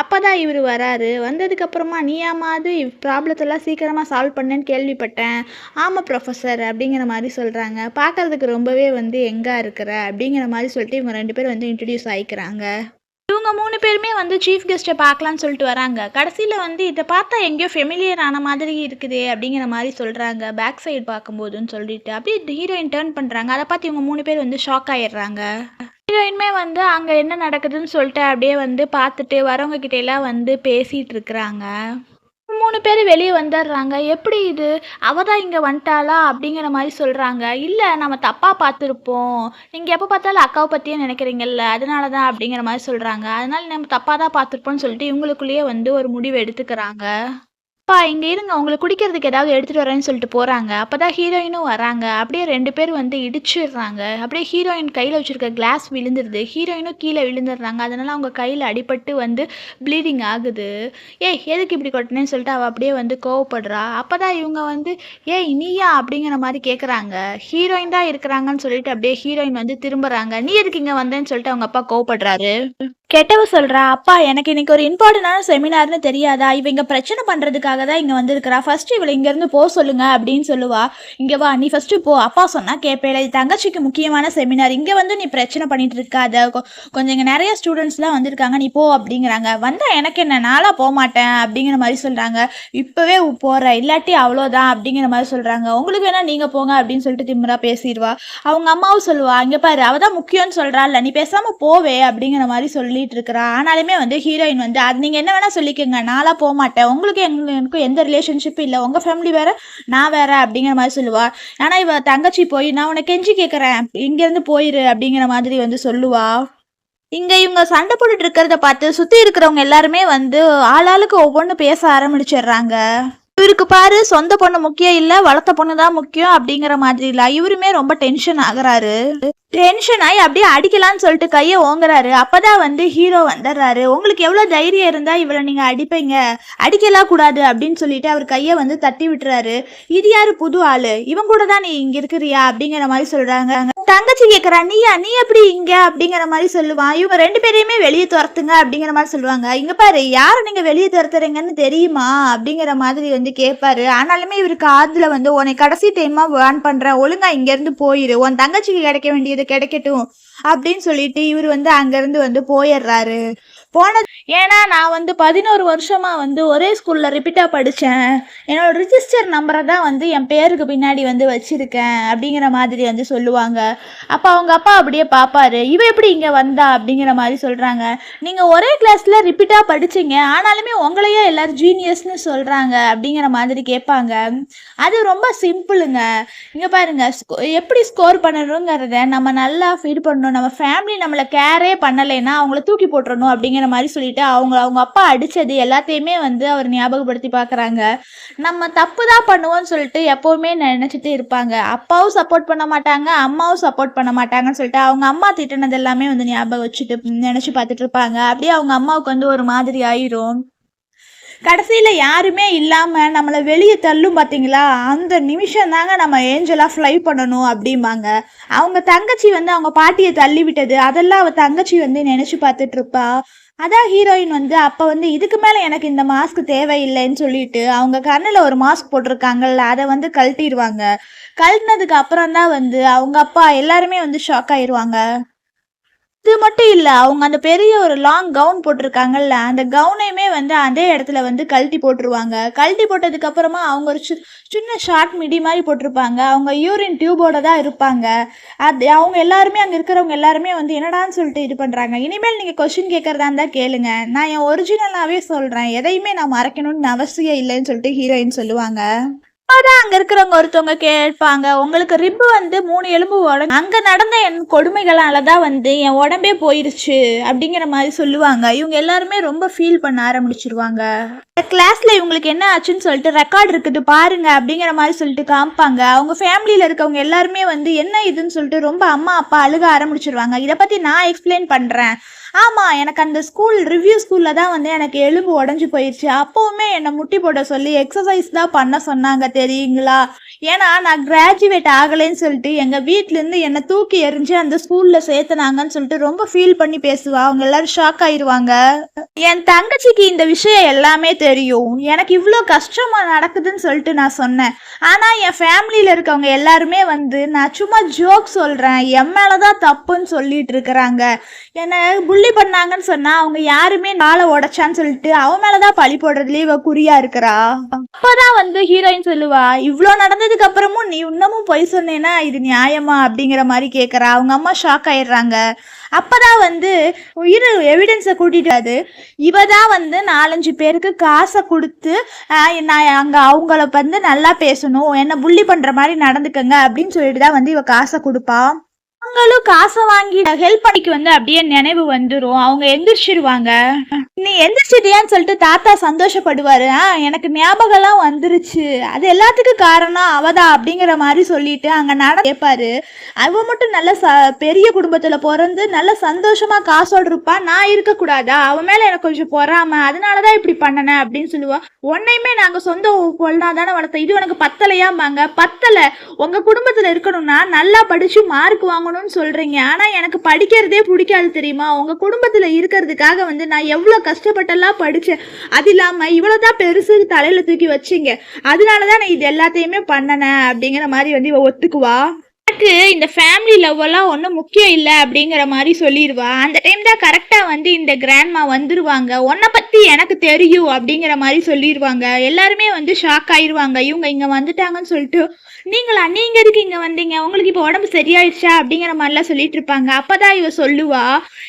அப்போ தான் இவர் வராரு. வந்ததுக்கப்புறமா நீயாமாவது ப்ராப்ளத்தெல்லாம் சீக்கிரமாக சால்வ் பண்ணேன்னு கேள்விப்பட்டேன். ஆமாம் ப்ரொஃபஸர் அப்படிங்கிற மாதிரி சொல்கிறாங்க. பார்க்குறதுக்கு ரொம்பவே வந்து எங்கே இருக்கிற அப்படிங்கிற மாதிரி சொல்லிட்டு இவங்க 2 பேர் வந்து இன்ட்ரடியூஸ் ஆகிக்கிறாங்க. இவங்க 3 பேருமே வந்து சீஃப் கெஸ்ட்டை பார்க்கலான்னு சொல்லிட்டு வராங்க. கடைசியில் வந்து இதை பார்த்தா எங்கேயோ ஃபெமிலியர் ஆன மாதிரி இருக்குதே அப்படிங்கிற மாதிரி சொல்கிறாங்க, பேக் சைடு பார்க்கும்போதுன்னு சொல்லிட்டு. அப்படியே ஹீரோயின் டேர்ன் பண்ணுறாங்க. அதை பார்த்து இவங்க 3 பேர் வந்து ஷாக் ஆகிடுறாங்க. ஹீரோயினுமே வந்து அங்கே என்ன நடக்குதுன்னு சொல்லிட்டு அப்படியே வந்து பார்த்துட்டு வரவங்க கிட்டேலாம் வந்து பேசிகிட்டு இருக்கிறாங்க. 3 பேர் வெளியே வந்துடுறாங்க. எப்படி இது, அவ தான் இங்கே வந்துட்டாளா அப்படிங்கிற மாதிரி சொல்கிறாங்க. இல்லை நம்ம தப்பாக பார்த்துருப்போம், நீங்கள் எப்போ பார்த்தாலும் அக்காவை பற்றியே நினைக்கிறீங்கல்ல, அதனால தான் அப்படிங்கிற மாதிரி சொல்கிறாங்க. அதனால நம்ம தப்பாக தான் பார்த்துருப்போம்னு சொல்லிட்டு இவங்களுக்குள்ளேயே வந்து ஒரு முடிவு எடுத்துக்கிறாங்க. அப்பா இங்கே இருங்க, உங்களுக்கு குடிக்கிறதுக்கு ஏதாவது எடுத்துகிட்டு வரேன்னு சொல்லிட்டு போகிறாங்க. அப்போ தான் ஹீரோயினும் வராங்க. அப்படியே 2 பேர் வந்து இடிச்சிடுறாங்க. அப்படியே ஹீரோயின் கையில் வச்சுருக்க கிளாஸ் விழுந்துருது. ஹீரோயினும் கீழே விழுந்துடுறாங்க. அதனால் அவங்க கையில் அடிபட்டு வந்து ப்ளீடிங் ஆகுது. ஏய் எதுக்கு இப்படி கொட்டினேன்னு சொல்லிட்டு அவள் அப்படியே வந்து கோவப்படுறா. அப்போ தான் இவங்க வந்து ஏய் நீயா அப்படிங்கிற மாதிரி கேட்குறாங்க. ஹீரோயின் தான் இருக்கிறாங்கன்னு சொல்லிட்டு அப்படியே ஹீரோயின் வந்து திரும்புகிறாங்க. நீ எதுக்கு இங்கே வந்தேன்னு சொல்லிட்டு அவங்க அப்பா கோவப்படுறாரு. கெட்டவ சொல்கிறா, அப்பா எனக்கு இன்னைக்கு ஒரு இம்பார்ட்டண்டான செமினார்னு தெரியாதா, இவ இங்கே பிரச்சனை பண்ணுறதுக்காக தான் இங்கே வந்திருக்கிறா, ஃபஸ்ட்டு இவளை இங்கேருந்து போக சொல்லுங்க அப்படின்னு சொல்லுவா. இங்கே வா நீ ஃபஸ்ட்டு போ, அப்பா சொன்னால் கேட்பேல, இது தங்கச்சிக்கு முக்கியமான செமினார், இங்கே வந்து நீ பிரச்சனை பண்ணிட்டு இருக்காத, கொஞ்சம் இங்கே நிறைய ஸ்டூடெண்ட்ஸ்லாம் வந்திருக்காங்க, நீ போ அப்படிங்கிறாங்க. வந்தால் எனக்கு என்ன, நாளாக போக மாட்டேன் அப்படிங்கிற மாதிரி சொல்கிறாங்க. இப்போவே போகிற இல்லாட்டி அவ்வளோதான் அப்படிங்கிற மாதிரி சொல்கிறாங்க. உங்களுக்கு வேணால் நீங்கள் போங்க அப்படின்னு சொல்லிட்டு திமிரா பேசிடுவா. அவங்க அம்மாவும் சொல்லுவா, இங்கே பாரு அவள் தான் முக்கியம்னு சொல்கிறாள், நீ பேசாமல் போவே அப்படிங்கிற மாதிரி சொல்லிட்டு இருக்கிறா. ஆனாலுமே வந்து ஹீரோயின் வந்து அது நீங்க என்ன வேணா சொல்லிக்கோங்க, நான்லாம் போக மாட்டேன், உங்களுக்கு எனக்கும் எந்த ரிலேஷன்ஷிப்பும் இல்லை, உங்க ஃபேமிலி வேற நான் வேற அப்படிங்கிற மாதிரி சொல்லுவா. ஆனா இவ தங்கச்சி போய் நான் உனக்கு கெஞ்சி கேட்கறேன், இங்க இருந்து போயிரு அப்படிங்கிற மாதிரி வந்து சொல்லுவா. இங்க இவங்க சண்டை போட்டுட்டு இருக்கிறத பார்த்து சுத்தி இருக்கிறவங்க எல்லாருமே வந்து ஆளாளுக்கு ஒவ்வொன்று பேச ஆரம்பிச்சிடுறாங்க. இவருக்கு பாரு சொந்த பொண்ணு முக்கியம் இல்ல, வளர்த்த பொண்ணு தான் முக்கியம் அப்படிங்கிற மாதிரி இல்ல. இவருமே ரொம்ப டென்ஷன் ஆகுறாரு. டென்ஷன் ஆகி அப்படியே அடிக்கலான்னு சொல்லிட்டு கையை ஓங்குறாரு. அப்பதான் வந்து ஹீரோ வந்துடுறாரு. உங்களுக்கு எவ்வளவு தைரியம் இருந்தா இவளை நீங்க அடிப்பீங்க, அடிக்கலாம் கூடாது அப்படின்னு சொல்லிட்டு அவர் கையை வந்து தட்டி விட்டுறாரு. இது யாரு புது ஆளு, இவன் கூட தான் நீ இங்க இருக்கிறியா அப்படிங்கிற மாதிரி சொல்றாங்க. தங்கச்சி கேட்கறா, நீயா நீ எப்படி இங்க அப்படிங்கிற மாதிரி சொல்லுவான். இவங்க 2 பேரையுமே வெளியே துரத்துங்க அப்படிங்கிற மாதிரி சொல்லுவாங்க. இங்க பாரு யாரை நீங்க வெளியே துரத்துறீங்கன்னு தெரியுமா அப்படிங்கிற மாதிரி வந்து கேட்பாரு. ஆனாலுமே இவருக்கு ஆதுல வந்து உன்னை கடைசி டைமா வான் பண்றேன், ஒழுங்கா இங்க இருந்து போயிரு, உன் தங்கச்சிக்கு கிடைக்க வேண்டியது கிடைக்கட்டும் அப்படின்னு சொல்லிட்டு இவர் வந்து அங்கிருந்து வந்து போயிடுறாரு. போனது. ஏன்னா நான் வந்து 11 வருஷமா வந்து ஒரே ஸ்கூல்ல ரிப்பீட்டா படிச்சேன். என்னோட ரிஜிஸ்டர் நம்பரை தான் வந்து என் பேருக்கு பின்னாடி வந்து வச்சிருக்கேன் அப்படிங்கிற மாதிரி வந்து சொல்லுவாங்க. அப்ப அவங்க அப்பா அப்படியே பாப்பாரு, இவ எப்படி இங்க வந்தா அப்படிங்கிற மாதிரி சொல்றாங்க. நீங்க ஒரே கிளாஸ்ல ரிப்பீட்டா படிச்சீங்க, ஆனாலுமே உங்களையே எல்லாரும் ஜீனியஸ்னு சொல்றாங்க அப்படிங்கிற மாதிரி கேட்பாங்க. அது ரொம்ப சிம்பிளுங்க. இங்க பாருங்க, எப்படி ஸ்கோர் பண்ணணுங்கிறத நம்ம நல்லா ஃபீல் பண்ணணும். நம்ம ஃபேமிலி நம்மளை கேரே பண்ணலைன்னா அவங்கள தூக்கி போட்டுறணும் அப்படிங்கிற மாதிரி சொல்லிட்டு அவங்க அப்பா அடிச்சது எல்லாத்தையுமே வந்து அவர் ஞாபகப்படுத்தி பார்க்குறாங்க. நம்ம தப்பு தான் பண்ணுவோம்னு சொல்லிட்டு எப்போவுமே நினச்சிட்டு இருப்பாங்க. அப்பாவும் சப்போர்ட் பண்ண மாட்டாங்க, அம்மாவும் சப்போர்ட் பண்ண மாட்டாங்கன்னு சொல்லிட்டு அவங்க அம்மா திட்டினது எல்லாமே வந்து ஞாபகம் வச்சுட்டு நினச்சி பார்த்துட்டு இருப்பாங்க. அப்படியே அவங்க அம்மாவுக்கு வந்து ஒரு மாதிரி ஆயிரும். கடைசியில் யாருமே இல்லாமல் நம்மளை வெளியே தள்ளும் பார்த்தீங்களா, அந்த நிமிஷம் தாங்க நம்ம ஏஞ்சலாக ஃப்ளை பண்ணணும் அப்படிம்பாங்க. அவங்க தங்கச்சி வந்து அவங்க பாட்டியை தள்ளி விட்டது அதெல்லாம் அவள் தங்கச்சி வந்து நினச்சி பார்த்துட்டு இருப்பா. அதான் ஹீரோயின் வந்து அப்போ வந்து இதுக்கு மேலே எனக்கு இந்த மாஸ்க் தேவையில்லைன்னு சொல்லிட்டு அவங்க கண்ணில் ஒரு மாஸ்க் போட்டிருக்காங்கல்ல, அதை வந்து கழட்டிடுவாங்க. கழட்டினதுக்கு அப்புறம் தான் வந்து அவங்க அப்பா எல்லாருமே வந்து ஷாக் ஆயிடுவாங்க. இது மட்டும் இல்லை, அவங்க அந்த பெரிய ஒரு லாங் கவுன் போட்டிருக்காங்கல்ல, அந்த கவுனையுமே வந்து அதே இடத்துல வந்து கழட்டி போட்டுருவாங்க. கழட்டி போட்டதுக்கு அப்புறமா அவங்க ஒரு சின்ன ஷார்ட் மிடி மாதிரி போட்டிருப்பாங்க. அவங்க யூரின் டியூபோட தான் இருப்பாங்க. அது அவங்க எல்லாருமே அங்கே இருக்கிறவங்க எல்லாருமே வந்து என்னடான்னு சொல்லிட்டு இது பண்ணுறாங்க. இனிமேல் நீங்கள் கொஸ்டின் கேட்குறதா இருந்தால் கேளுங்க, நான் என் ஒரிஜினலாகவே சொல்கிறேன், எதையுமே நான் மறைக்கணும்னு அவசியம் இல்லைன்னு சொல்லிட்டு ஹீரோயின் சொல்லுவாங்க. அப்பதான் அங்க இருக்கிறவங்க ஒருத்தவங்க கேட்பாங்க, உங்களுக்கு ரிப்பு வந்து 3 எலும்பு உடம்பு அங்க நடந்த என் கொடுமைகளாலதான் வந்து என் உடம்பே போயிருச்சு அப்படிங்கிற மாதிரி சொல்லுவாங்க. இவங்க எல்லாருமே ரொம்ப ஃபீல் பண்ண ஆரம்பிச்சிருவாங்க. கிளாஸ்ல இவங்களுக்கு என்ன ஆச்சுன்னு சொல்லிட்டு ரெக்கார்ட் இருக்குது பாருங்க அப்படிங்கிற மாதிரி சொல்லிட்டு காமிப்பாங்க. அவங்க ஃபேமிலியில இருக்கவங்க எல்லாருமே வந்து என்ன இதுன்னு சொல்லிட்டு ரொம்ப அம்மா அப்பா அழுக ஆரம்பிச்சிருவாங்க. இதை பத்தி நான் எக்ஸ்பிளைன் பண்றேன். ஆமாம், எனக்கு அந்த ரிவ்யூ ஸ்கூலில் தான் வந்து எனக்கு எலும்பு உடஞ்சி போயிடுச்சு. அப்போவுமே என்னை முட்டி போட சொல்லி எக்ஸசைஸ் தான் பண்ண சொன்னாங்க தெரியுங்களா. ஏன்னா நான் கிராஜுவேட் ஆகலைன்னு சொல்லிட்டு எங்கள் வீட்டிலேருந்து என்னை தூக்கி எறிஞ்சு அந்த ஸ்கூலில் சேர்த்துனாங்கன்னு சொல்லிட்டு ரொம்ப ஃபீல் பண்ணி பேசுவா. அவங்க எல்லாரும் ஷாக் ஆயிடுவாங்க. என் தங்கச்சிக்கு இந்த விஷயம் எல்லாமே தெரியும், எனக்கு இவ்வளோ கஷ்டமாக நடக்குதுன்னு சொல்லிட்டு நான் சொன்னேன். ஆனால் என் ஃபேமிலியில் இருக்கவங்க எல்லாருமே வந்து நான் சும்மா ஜோக் சொல்கிறேன், என் மேலே தான் தப்புன்னு சொல்லிட்டு இருக்கிறாங்க. என்னை புள்ளி பண்ணாங்கன்னு சொன்னா அவங்க யாருமே நாளை உடைச்சான்னு சொல்லிட்டு அவன் மேலதான் பழி போடுறதுலயே இவ குறியா இருக்கிறா. அப்பதான் வந்து ஹீரோயின் சொல்லுவா, இவ்வளோ நடந்ததுக்கு அப்புறமும் நீ இன்னமும் பொய் சொன்னேன்னா இது நியாயமா அப்படிங்கிற மாதிரி கேட்கறா. அவங்க அம்மா ஷாக் ஆயிடுறாங்க. அப்பதான் வந்து எவிடன்ஸை கூட்டிட்டாது. இவ தான் வந்து 4-5 பேருக்கு காசை கொடுத்து நான் அங்க அவங்கள வந்து நல்லா பேசணும், என்ன புள்ளி பண்ற மாதிரி நடந்துக்கங்க அப்படின்னு சொல்லிட்டு தான் வந்து இவ காசை கொடுப்பா. அவங்களும் காசை வாங்கி ஹெல்ப் பண்ணிக்கு வந்து அப்படியே நினைவு வந்துடும். அவங்க எந்திரிச்சிருவாங்க. நீ எந்திரிச்சிட்டியான்னு சொல்லிட்டு தாத்தா சந்தோஷப்படுவாரு. எனக்கு ஞாபகம்லாம் வந்துருச்சு, அது எல்லாத்துக்கும் காரணம் அவதான் அப்படிங்கிற மாதிரி சொல்லிட்டு அங்க கேட்பாரு. அவ மட்டும் நல்ல பெரிய குடும்பத்துல பிறந்து நல்ல சந்தோஷமா காசோடு இருப்பா, நான் இருக்கக்கூடாதா, அவன் மேல எனக்கு கொஞ்சம் பொறாம, அதனாலதான் இப்படி பண்ணனேன் அப்படின்னு சொல்லுவா. உன்னையுமே நாங்க சொந்த பொண்ணா தானே வளர்த்தோம், இது உனக்கு பத்தலையாமாங்க. பத்தல, உங்க குடும்பத்துல இருக்கணும்னா நல்லா படிச்சு மார்க் வாங்கணும் சொல்றீங்க, ஆனா எனக்கு படிக்கிறதே பிடிக்காது தெரியுமா. உங்க குடும்பத்துல இருக்கிறதுக்காக வந்து நான் எவ்வளவு கஷ்டப்பட்டெல்லாம் படிச்சேன், அது இல்லாம இவ்வளவுதான் பெருசு தலையில தூக்கி வச்சிங்க, அதனாலதான் நான் இது எல்லாத்தையுமே பண்ணனேன் அப்படிங்கிற மாதிரி வந்து இவ ஒத்துக்குவா. எனக்கு இந்த ஃபேமிலி லவ் எல்லாம் ஒன்றும் முக்கியம் இல்லை அப்படிங்கிற மாதிரி சொல்லிடுவா. அந்த டைம் தான் கரெக்டாக வந்து இந்த கிராண்ட்மா வந்துருவாங்க. உன்னை பற்றி எனக்கு தெரியும் அப்படிங்கிற மாதிரி சொல்லிடுவாங்க. எல்லாருமே வந்து ஷாக் ஆயிடுவாங்க, இவங்க இங்கே வந்துட்டாங்கன்னு சொல்லிட்டு. நீங்க எதுக்கு இங்கே வந்தீங்க, உங்களுக்கு இப்போ உடம்பு சரியாயிடுச்சா அப்படிங்கிற மாதிரிலாம் சொல்லிட்டு இருப்பாங்க. அப்போதான் இவ சொல்லுவா,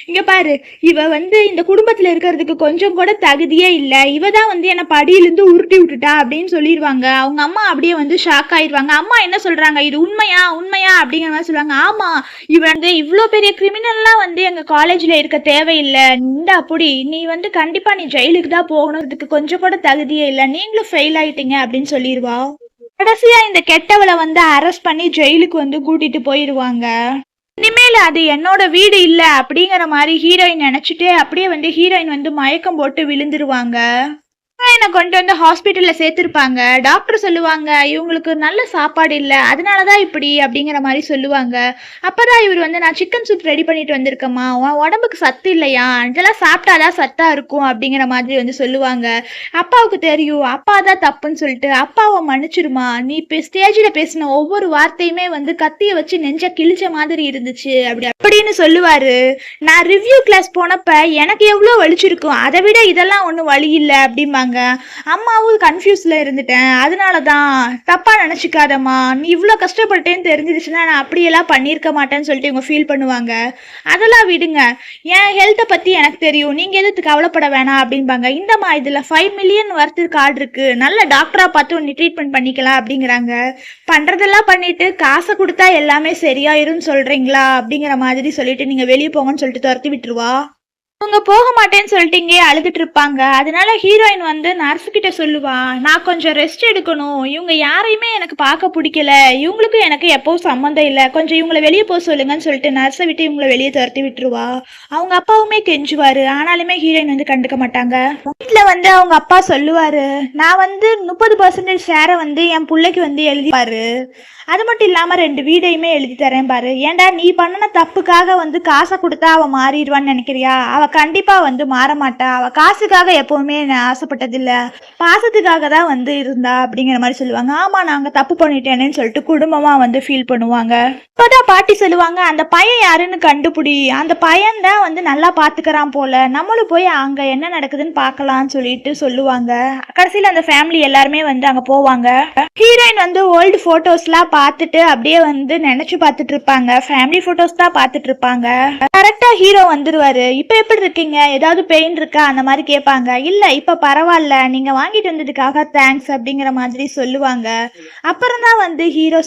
இங்கே பாரு, இவ வந்து இந்த குடும்பத்தில் இருக்கிறதுக்கு கொஞ்சம் கூட தகுதியே இல்லை, இவ தான் வந்து என்னை படியிலேருந்து உருட்டி விட்டுட்டா அப்படின்னு சொல்லிடுவாங்க. அவங்க அம்மா அப்படியே வந்து ஷாக் ஆயிடுவாங்க. அம்மா என்ன சொல்கிறாங்க, இது உண்மையா அப்படிங்கிற மாதிரி சொல்லுவாங்க. ஆமா, இவன் வந்து இவ்வளோ பெரிய கிரிமினல்லாம் வந்து எங்க காலேஜ்ல இருக்க தேவையில்லை, இந்த அப்படி நீ வந்து கண்டிப்பா நீ ஜெயிலுக்கு தான் போகணுன்றதுக்கு கொஞ்சம் கூட தகுதியே இல்லை, நீங்களும் ஃபெயில் ஆயிட்டீங்க அப்படின்னு சொல்லிடுவா. கடைசியா இந்த கெட்டவளை வந்து அரெஸ்ட் பண்ணி ஜெயிலுக்கு வந்து கூட்டிட்டு போயிடுவாங்க. இனிமேல் அது என்னோட வீடு இல்லை அப்படிங்கிற மாதிரி ஹீரோயின் நினைச்சிட்டு அப்படியே வந்து ஹீரோயின் வந்து மயக்கம் போட்டு விழுந்துருவாங்க. என்னை கொண்டு வந்து ஹாஸ்பிட்டல்ல சேர்த்திருப்பாங்க. டாக்டர் சொல்லுவாங்க, இவங்களுக்கு நல்ல சாப்பாடு இல்ல, அதனாலதான் இப்படி அப்படிங்கிற மாதிரி சொல்லுவாங்க. அப்பதான் இவர் வந்து, நான் சிக்கன் சூப் ரெடி பண்ணிட்டு வந்திருக்கேம்மா, உன் உடம்புக்கு சத்து இல்லையா, இதெல்லாம் சாப்பிட்டாதான் சத்தா இருக்கும் அப்படிங்கிற மாதிரி வந்து சொல்லுவாங்க. அப்பாவுக்கு தெரியும் அப்பா தான் தப்புன்னு சொல்லிட்டு, அப்பாவை மன்னிச்சிருமா, நீ ஸ்டேஜ்ல பேசின ஒவ்வொரு வார்த்தையுமே வந்து கத்திய வச்சு நெஞ்ச கிழிச்ச மாதிரி இருந்துச்சு அப்படின்னு சொல்லுவாரு. நான் ரிவ்யூ கிளாஸ் போனப்ப எனக்கு எவ்வளோ வலிச்சிருக்கும், அதை விட இதெல்லாம் ஒன்றும் வலி இல்லை அப்படிம்பாங்க. அம்மாவும் கன்ஃபியூஸ்ல இருந்துட்டேன், அதனாலதான் தப்பா நினைச்சுக்காதம்மா, நீ இவ்வளோ கஷ்டப்பட்டேன்னு தெரிஞ்சிருச்சுன்னா நான் அப்படியெல்லாம் பண்ணியிருக்க மாட்டேன்னு சொல்லிட்டு இவங்க ஃபீல் பண்ணுவாங்க. அதெல்லாம் விடுங்க, என் ஹெல்த்தை பத்தி எனக்கு தெரியும், நீங்க எதுக்கு கவலைப்பட வேணாம் அப்படின்பாங்க. இந்தம்மா இதுல 5 மில்லியன் வர்த்து கார்டு இருக்கு, நல்ல டாக்டரா பார்த்து நீ ட்ரீட்மெண்ட் பண்ணிக்கலாம் அப்படிங்கிறாங்க. பண்றதெல்லாம் பண்ணிட்டு காசை கொடுத்தா எல்லாமே சரியாயிரும்னு சொல்றீங்களா அப்படிங்கிற மாதிரி சொல்லிட்டு நீங்க வெளியே போங்கன்னு சொல்லிட்டு துரத்தி விட்டுருவா. அவங்க போக மாட்டேன்னு சொல்லிட்டு இங்கே அழுதுட்டு இருப்பாங்க. அதனால ஹீரோயின் வந்து நர்ஸ் கிட்ட சொல்லுவா, நான் கொஞ்சம் ரெஸ்ட் எடுக்கணும், இவங்க யாரையுமே எனக்கு பார்க்க பிடிக்கல, இவங்களுக்கும் எனக்கு எப்பவும் சம்மந்தம் இல்லை, கொஞ்சம் இவங்களை வெளியே போக சொல்லுங்கன்னு சொல்லிட்டு நர்ஸை விட்டு இவங்களை வெளியே துரத்தி விட்டுருவா. அவங்க அப்பாவுமே கெஞ்சுவாரு, ஆனாலுமே ஹீரோயின் வந்து கண்டுக்க மாட்டாங்க. வீட்டில் வந்து அவங்க அப்பா சொல்லுவாரு, நான் வந்து 30% ஷேரை வந்து என் பிள்ளைக்கு வந்து எழுதிப்பாரு, அது மட்டும் இல்லாம 2 வீடையுமே எழுதி தரேன் பாரு. ஏண்டா நீ பண்ணின தப்புக்காக வந்து காசை கொடுத்தா அவ மாறிடுவான்னு நினைக்கிறியா? அவ கண்டிப்பா வந்து மாற மாட்டா, அவ காசுக்காக எப்பவுமே ஆசைப்பட்டதில்ல, பாசத்துக்காக தான் வந்து இருந்தா அப்படிங்கிற மாதிரி சொல்லுவாங்க. ஆமா நாங்க தப்பு பண்ணிட்டேனேன்னு சொல்லிட்டு குடும்பமா வந்து ஃபீல் பண்ணுவாங்க. இப்போதான் பாட்டி சொல்லுவாங்க, அந்த பையன் யாருன்னு கண்டுபிடி, அந்த பையன் தான் வந்து நல்லா பாத்துக்கிறான் போல, நம்மளும் போய் அங்க என்ன நடக்குதுன்னு பார்க்கலாம்னு சொல்லிட்டு சொல்லுவாங்க. கடைசியில அந்த ஃபேமிலி எல்லாருமே வந்து அங்க போவாங்க. ஹீரோயின் வந்து ஓல்டு போட்டோஸ்லாம் பார்த்துட்டு அப்படியே வந்து நினைச்சு பார்த்துட்டு இருப்பாங்க. ஃபேமிலி போட்டோஸ் தான் பார்த்துட்டு இருப்பாங்க. கரெக்டா ஹீரோ வந்துருவாரு. இப்ப எப்படி இருக்கீங்க, ஏதாவது பெயின் இருக்கா அந்த மாதிரி கேட்பாங்க. இல்ல இப்ப பரவாயில்ல, நீங்க வாங்கிட்டு வந்ததுக்காக தேங்க்ஸ் அப்படிங்கிற மாதிரி சொல்லுவாங்க. அப்புறம் தான் வந்து ஹீரோ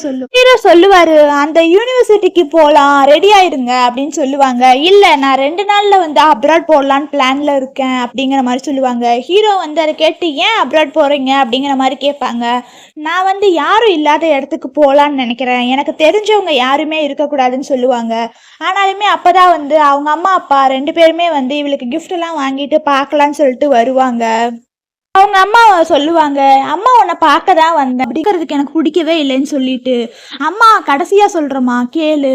சொல்லுவாரு, அந்த யூனிவர்சிட்டிக்கு போலாம், ரெடி ஆயிருங்க அப்படின்னு சொல்லுவாங்க. இல்ல நான் 2 நாள்ல வந்து அப்ராட் போடலான்னு பிளான்ல இருக்கேன் அப்படிங்கிற மாதிரி சொல்லுவாங்க. ஹீரோ வந்து அதை கேட்டு, ஏன் அப்ராட் போறீங்க அப்படிங்கிற மாதிரி கேட்பாங்க. நான் வந்து யாரும் இல்லாத இடத்துக்கு போகலான்னு நினைக்கிறேன், எனக்கு தெரிஞ்சவங்க யாருமே இருக்கக்கூடாதுன்னு சொல்லுவாங்க. ஆனாலுமே அப்பதான் வந்து அவங்க அம்மா அப்பா 2 பேருமே வந்து இவளுக்கு கிஃப்ட் எல்லாம் வாங்கிட்டு பார்க்கலான்னு சொல்லிட்டு வருவாங்க. அவங்க அம்மா சொல்லுவாங்க, அம்மா உன்னை பார்க்க தான் வந்தேன், அப்படிங்கிறதுக்கு எனக்கு பிடிக்கவே இல்லைன்னு சொல்லிட்டு, அம்மா கடைசியா சொல்றேம்மா கேளு,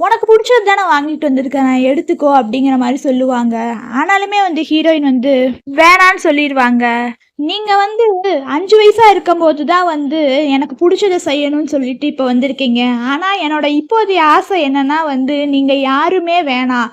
உனக்கு பிடிச்சது தானே வாங்கிட்டு வந்திருக்கேன், எடுத்துக்கோ அப்படிங்கிற மாதிரி சொல்லுவாங்க. ஆனாலுமே வந்து ஹீரோயின் வந்து வேணான்னு சொல்லிடுவாங்க. நீங்க வந்து 5 வயசா இருக்கும்போது தான் வந்து எனக்கு பிடிச்சதை செய்யணும்னு சொல்லிட்டு இப்போ வந்திருக்கீங்க. ஆனா என்னோட இப்போதைய ஆசை என்னன்னா வந்து நீங்க யாருமே வேணாம்,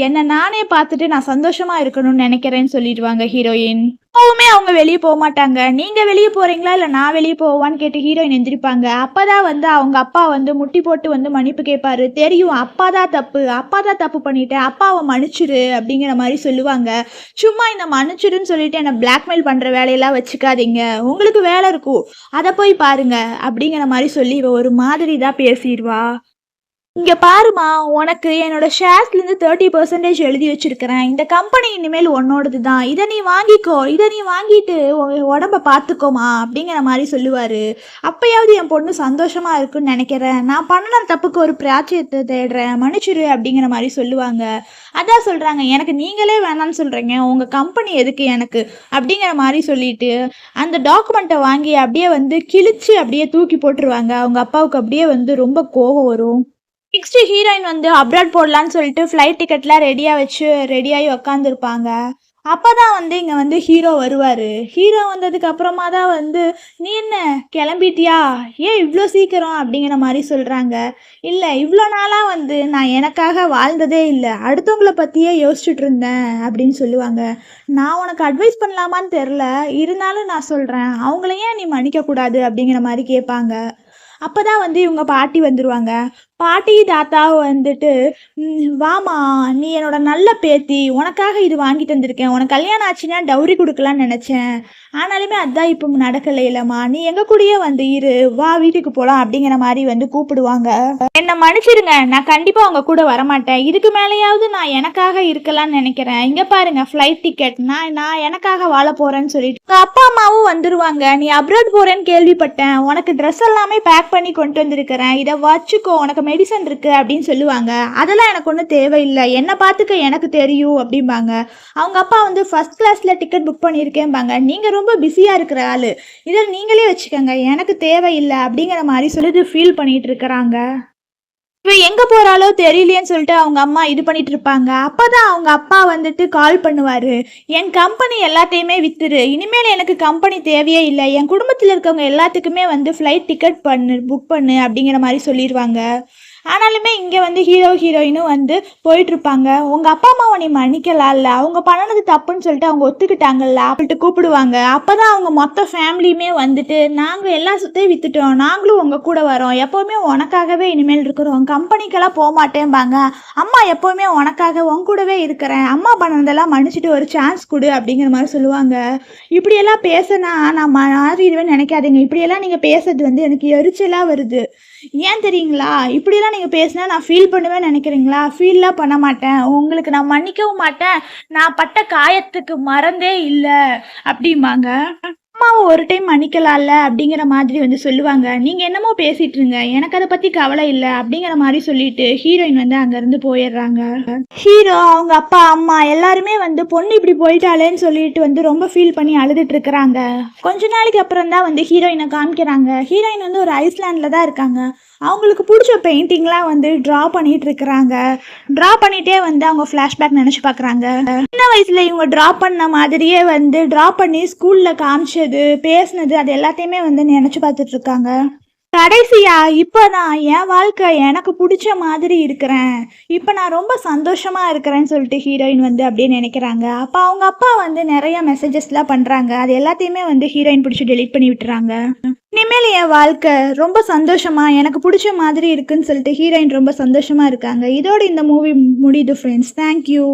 என்னை நானே பார்த்துட்டு நான் சந்தோஷமா இருக்கணும்னு நினைக்கிறேன்னு சொல்லிடுவாங்க ஹீரோயின். எப்பவுமே அவங்க வெளியே போக மாட்டாங்க. நீங்க வெளியே போறீங்களா இல்ல நான் வெளியே போவான்னு கேட்டு ஹீரோயின் எந்திரிப்பாங்க. அப்பதான் வந்து அவங்க அப்பா வந்து முட்டி போட்டு வந்து மன்னிப்பு கேட்பாரு. தெரியும் அப்பாதான் தப்பு பண்ணிட்டேன், அப்பாவை மன்னிச்சிரு அப்படிங்கிற மாதிரி சொல்லுவாங்க. சும்மா இந்த மன்னிச்சிருன்னு சொல்லிட்டு என்னை பிளாக்மெயில் பண்ற வேலையெல்லாம் வச்சுக்காதீங்க, உங்களுக்கு வேலை இருக்கும் அதை போய் பாருங்க அப்படிங்கிற மாதிரி சொல்லி இவ ஒரு மாதிரி தான் பேசிடுவா. இங்க பாருமா, உனக்கு என்னோட ஷேர்ஸ்ல இருந்து 30% எழுதி வச்சிருக்கிறேன், இந்த கம்பெனி இனிமேல் உன்னோடது தான், இதை நீ வாங்கிக்கோ, இதை நீ வாங்கிட்டு உடம்ப பார்த்துக்கோமா அப்படிங்கிற மாதிரி சொல்லுவாரு. அப்பயாவது என் பொண்ணு சந்தோஷமா இருக்குன்னு நினைக்கிறேன், நான் பண்ண தப்புக்கு ஒரு பிராச்சியத்தை தேடுறேன், மன்னிச்சிரு அப்படிங்கிற மாதிரி சொல்லுவாங்க. அதான் சொல்றாங்க, எனக்கு நீங்களே வேணான்னு சொல்றீங்க, உங்க கம்பெனி எதுக்கு எனக்கு அப்படிங்கிற மாதிரி சொல்லிட்டு அந்த டாக்குமெண்ட்டை வாங்கி அப்படியே வந்து கிழிச்சு அப்படியே தூக்கி போட்டுருவாங்க. அவங்க அப்பாவுக்கு அப்படியே வந்து ரொம்ப கோபம் வரும். நெக்ஸ்ட் ஹீரோயின் வந்து அப்ராட் போடலான்னு சொல்லிட்டு ஃப்ளைட் டிக்கெட்லாம் ரெடியாகி உக்காந்துருப்பாங்க. அப்பதான் வந்து இங்க வந்து ஹீரோ வருவாரு. ஹீரோ வந்ததுக்கு அப்புறமா தான் வந்து, நீ என்ன கிளம்பிட்டியா, ஏன் இவ்வளோ சீக்கிரம் அப்படிங்கிற மாதிரி சொல்றாங்க. இல்ல இவ்வளோ நாளா வந்து நான் எனக்காக வாழ்ந்ததே இல்லை, அடுத்தவங்கள பத்தியே யோசிச்சுட்டு இருந்தேன் அப்படின்னு சொல்லுவாங்க. நான் உனக்கு அட்வைஸ் பண்ணலாமான்னு தெரில, இருந்தாலும் நான் சொல்றேன், அவங்கள ஏன் நீ மன்னிக்க கூடாது அப்படிங்கிற மாதிரி கேட்பாங்க. அப்பதான் வந்து இவங்க பாட்டி வந்துருவாங்க. பாட்டி தாத்தாவை வந்துட்டு, வாமா நீ என்னோட நல்ல பேத்தி, உனக்காக இது வாங்கிட்டு வந்திருக்கேன், உனக்கு கல்யாணம் ஆச்சுன்னா டவுரி கொடுக்கலான்னு நினைச்சேன், ஆனாலுமே அதான் இப்போ நடக்கல இல்லம்மா, நீ எங்க கூடயே வந்து இரு, வா வீட்டுக்கு போலாம் அப்படிங்கிற மாதிரி வந்து கூப்பிடுவாங்க. என்னை மன்னிச்சிருங்க, நான் கண்டிப்பா உங்க கூட வரமாட்டேன், இதுக்கு மேலேயாவது நான் எனக்காக இருக்கலாம்னு நினைக்கிறேன், இங்க பாருங்க ஃப்ளைட் டிக்கெட், நான் எனக்காக வாழ போறேன்னு சொல்லிட்டு அப்பா அம்மாவும் வந்துருவாங்க. நீ அப்ராட் போறேன்னு கேள்விப்பட்டேன், உனக்கு ட்ரெஸ் எல்லாமே பேக் பண்ணி கொண்டு வந்திருக்கிறேன், இதை வச்சுக்கோ, உனக்கு மெடிசன் இருக்கு அப்படின்னு சொல்லுவாங்க. அதெல்லாம் எனக்கு ஒன்றும் தேவையில்லை, என்னை பார்த்துக்க எனக்கு தெரியும் அப்படிம்பாங்க. அவங்க அப்பா வந்து ஃபர்ஸ்ட் கிளாஸ்ல டிக்கெட் புக் பண்ணியிருக்கேன்பாங்க. நீங்க ரொம்ப பிஸியா இருக்கிற ஆளு, இதில் நீங்களே வச்சுக்கோங்க, எனக்கு தேவையில்லை அப்படிங்கிற மாதிரி சொல்லி ஃபீல் பண்ணிட்டு இருக்கிறாங்க. இவ எங்க போறாளோ தெரியலையேன்னு சொல்லிட்டு அவங்க அம்மா இது பண்ணிட்டு இருப்பாங்க. அப்பதான் அவங்க அப்பா வந்துட்டு கால் பண்ணுவாரு. என் கம்பெனி எல்லாத்தையுமே வித்துரு, இனிமேல் எனக்கு கம்பெனி தேவையே இல்லை, என் குடும்பத்தில் இருக்கவங்க எல்லாத்துக்குமே வந்து ஃப்ளைட் டிக்கெட் புக் பண்ணு அப்படிங்கிற மாதிரி சொல்லிடுவாங்க. ஆனாலுமே இங்கே வந்து ஹீரோ ஹீரோயினும் வந்து போயிட்டுருப்பாங்க. உங்கள் அப்பா அம்மாவை நீ மன்னிக்கலாம்ல, அவங்க பண்ணது தப்புன்னு சொல்லிட்டு அவங்க ஒத்துக்கிட்டாங்கல்ல அப்படின்ட்டு கூப்பிடுவாங்க. அப்போ தான் அவங்க மொத்த ஃபேமிலியுமே வந்துட்டு நாங்கள் எல்லா சுத்தையும் விற்றுட்டோம், நாங்களும் உங்கள் கூட வரோம், எப்போவுமே உனக்காகவே இனிமேல் இருக்கிறோம், கம்பெனிக்கெல்லாம் போக மாட்டேன்பாங்க. அம்மா எப்போவுமே உனக்காக உன் கூடவே இருக்கிறேன், அம்மா பண்ணதெல்லாம் மன்னிச்சுட்டு ஒரு சான்ஸ் கொடு அப்படிங்கிற மாதிரி சொல்லுவாங்க. இப்படியெல்லாம் பேசினா நான் மாறிடுவேன்னு நினைக்காதீங்க. இப்படியெல்லாம் நீங்கள் பேசுறது வந்து எனக்கு எரிச்சலாக வருது. ஏன் தெரியுங்களா? இப்படிலாம் நீங்கள் பேசினா நான் ஃபீல் பண்ணுவேன்னு நினைக்கிறீங்களா? ஃபீல்லாம் பண்ண மாட்டேன், உங்களுக்கு நான் மன்னிக்கவும் மாட்டேன், நான் பட்ட காயத்துக்கு மறந்தே இல்லை அப்படிம்பாங்க. அம்மாவை ஒரு டைம் மன்னிக்கலாம்ல அப்படிங்கிற மாதிரி வந்து சொல்லுவாங்க. நீங்கள் என்னமோ பேசிட்டு இருங்க, எனக்கு அதை பற்றி கவலை இல்லை அப்படிங்கிற மாதிரி சொல்லிட்டு ஹீரோயின் வந்து அங்கேருந்து போயிடுறாங்க. ஹீரோ அவங்க அப்பா அம்மா எல்லாருமே வந்து பொண்ணு இப்படி போயிட்டாளேன்னு சொல்லிட்டு வந்து ரொம்ப ஃபீல் பண்ணி அழுதுட்டு இருக்கிறாங்க. கொஞ்ச நாளைக்கு அப்புறம் தான் வந்து ஹீரோயினை காமிக்கிறாங்க. ஹீரோயின் வந்து ஒரு ஐஸ்லாண்டில் தான் இருக்காங்க. அவங்களுக்கு பிடிச்ச பெயிண்டிங்லாம் வந்து ட்ரா பண்ணிட்டு இருக்கிறாங்க. ட்ரா பண்ணிட்டே வந்து அவங்க ஃப்ளாஷ்பேக் நினச்சி பார்க்குறாங்க. சின்ன வயசுல இவங்க ட்ரா பண்ண மாதிரியே வந்து ட்ரா பண்ணி ஸ்கூலில் காமிச்சது பேசினது அது எல்லாத்தையுமே வந்து நினச்சி பார்த்துட்டு இருக்காங்க. கடைசியா இப்போ நான் என் வாழ்க்கை எனக்கு பிடிச்ச மாதிரி இருக்கிறேன், இப்போ நான் ரொம்ப சந்தோஷமா இருக்கிறேன்னு சொல்லிட்டு ஹீரோயின் வந்து அப்படியே நினைக்கிறாங்க. அப்போ அவங்க அப்பா வந்து நிறைய மெசேஜஸ்லாம் பண்ணுறாங்க. அது எல்லாத்தையுமே வந்து ஹீரோயின் பிடிச்சி டெலீட் பண்ணி விட்டுறாங்க. இனிமேல் என் வாழ்க்கை ரொம்ப சந்தோஷமா எனக்கு பிடிச்ச மாதிரி இருக்குன்னு சொல்லிட்டு ஹீரோயின் ரொம்ப சந்தோஷமா இருக்காங்க. இதோட இந்த மூவி முடியுது ஃப்ரெண்ட்ஸ். தேங்க்யூ.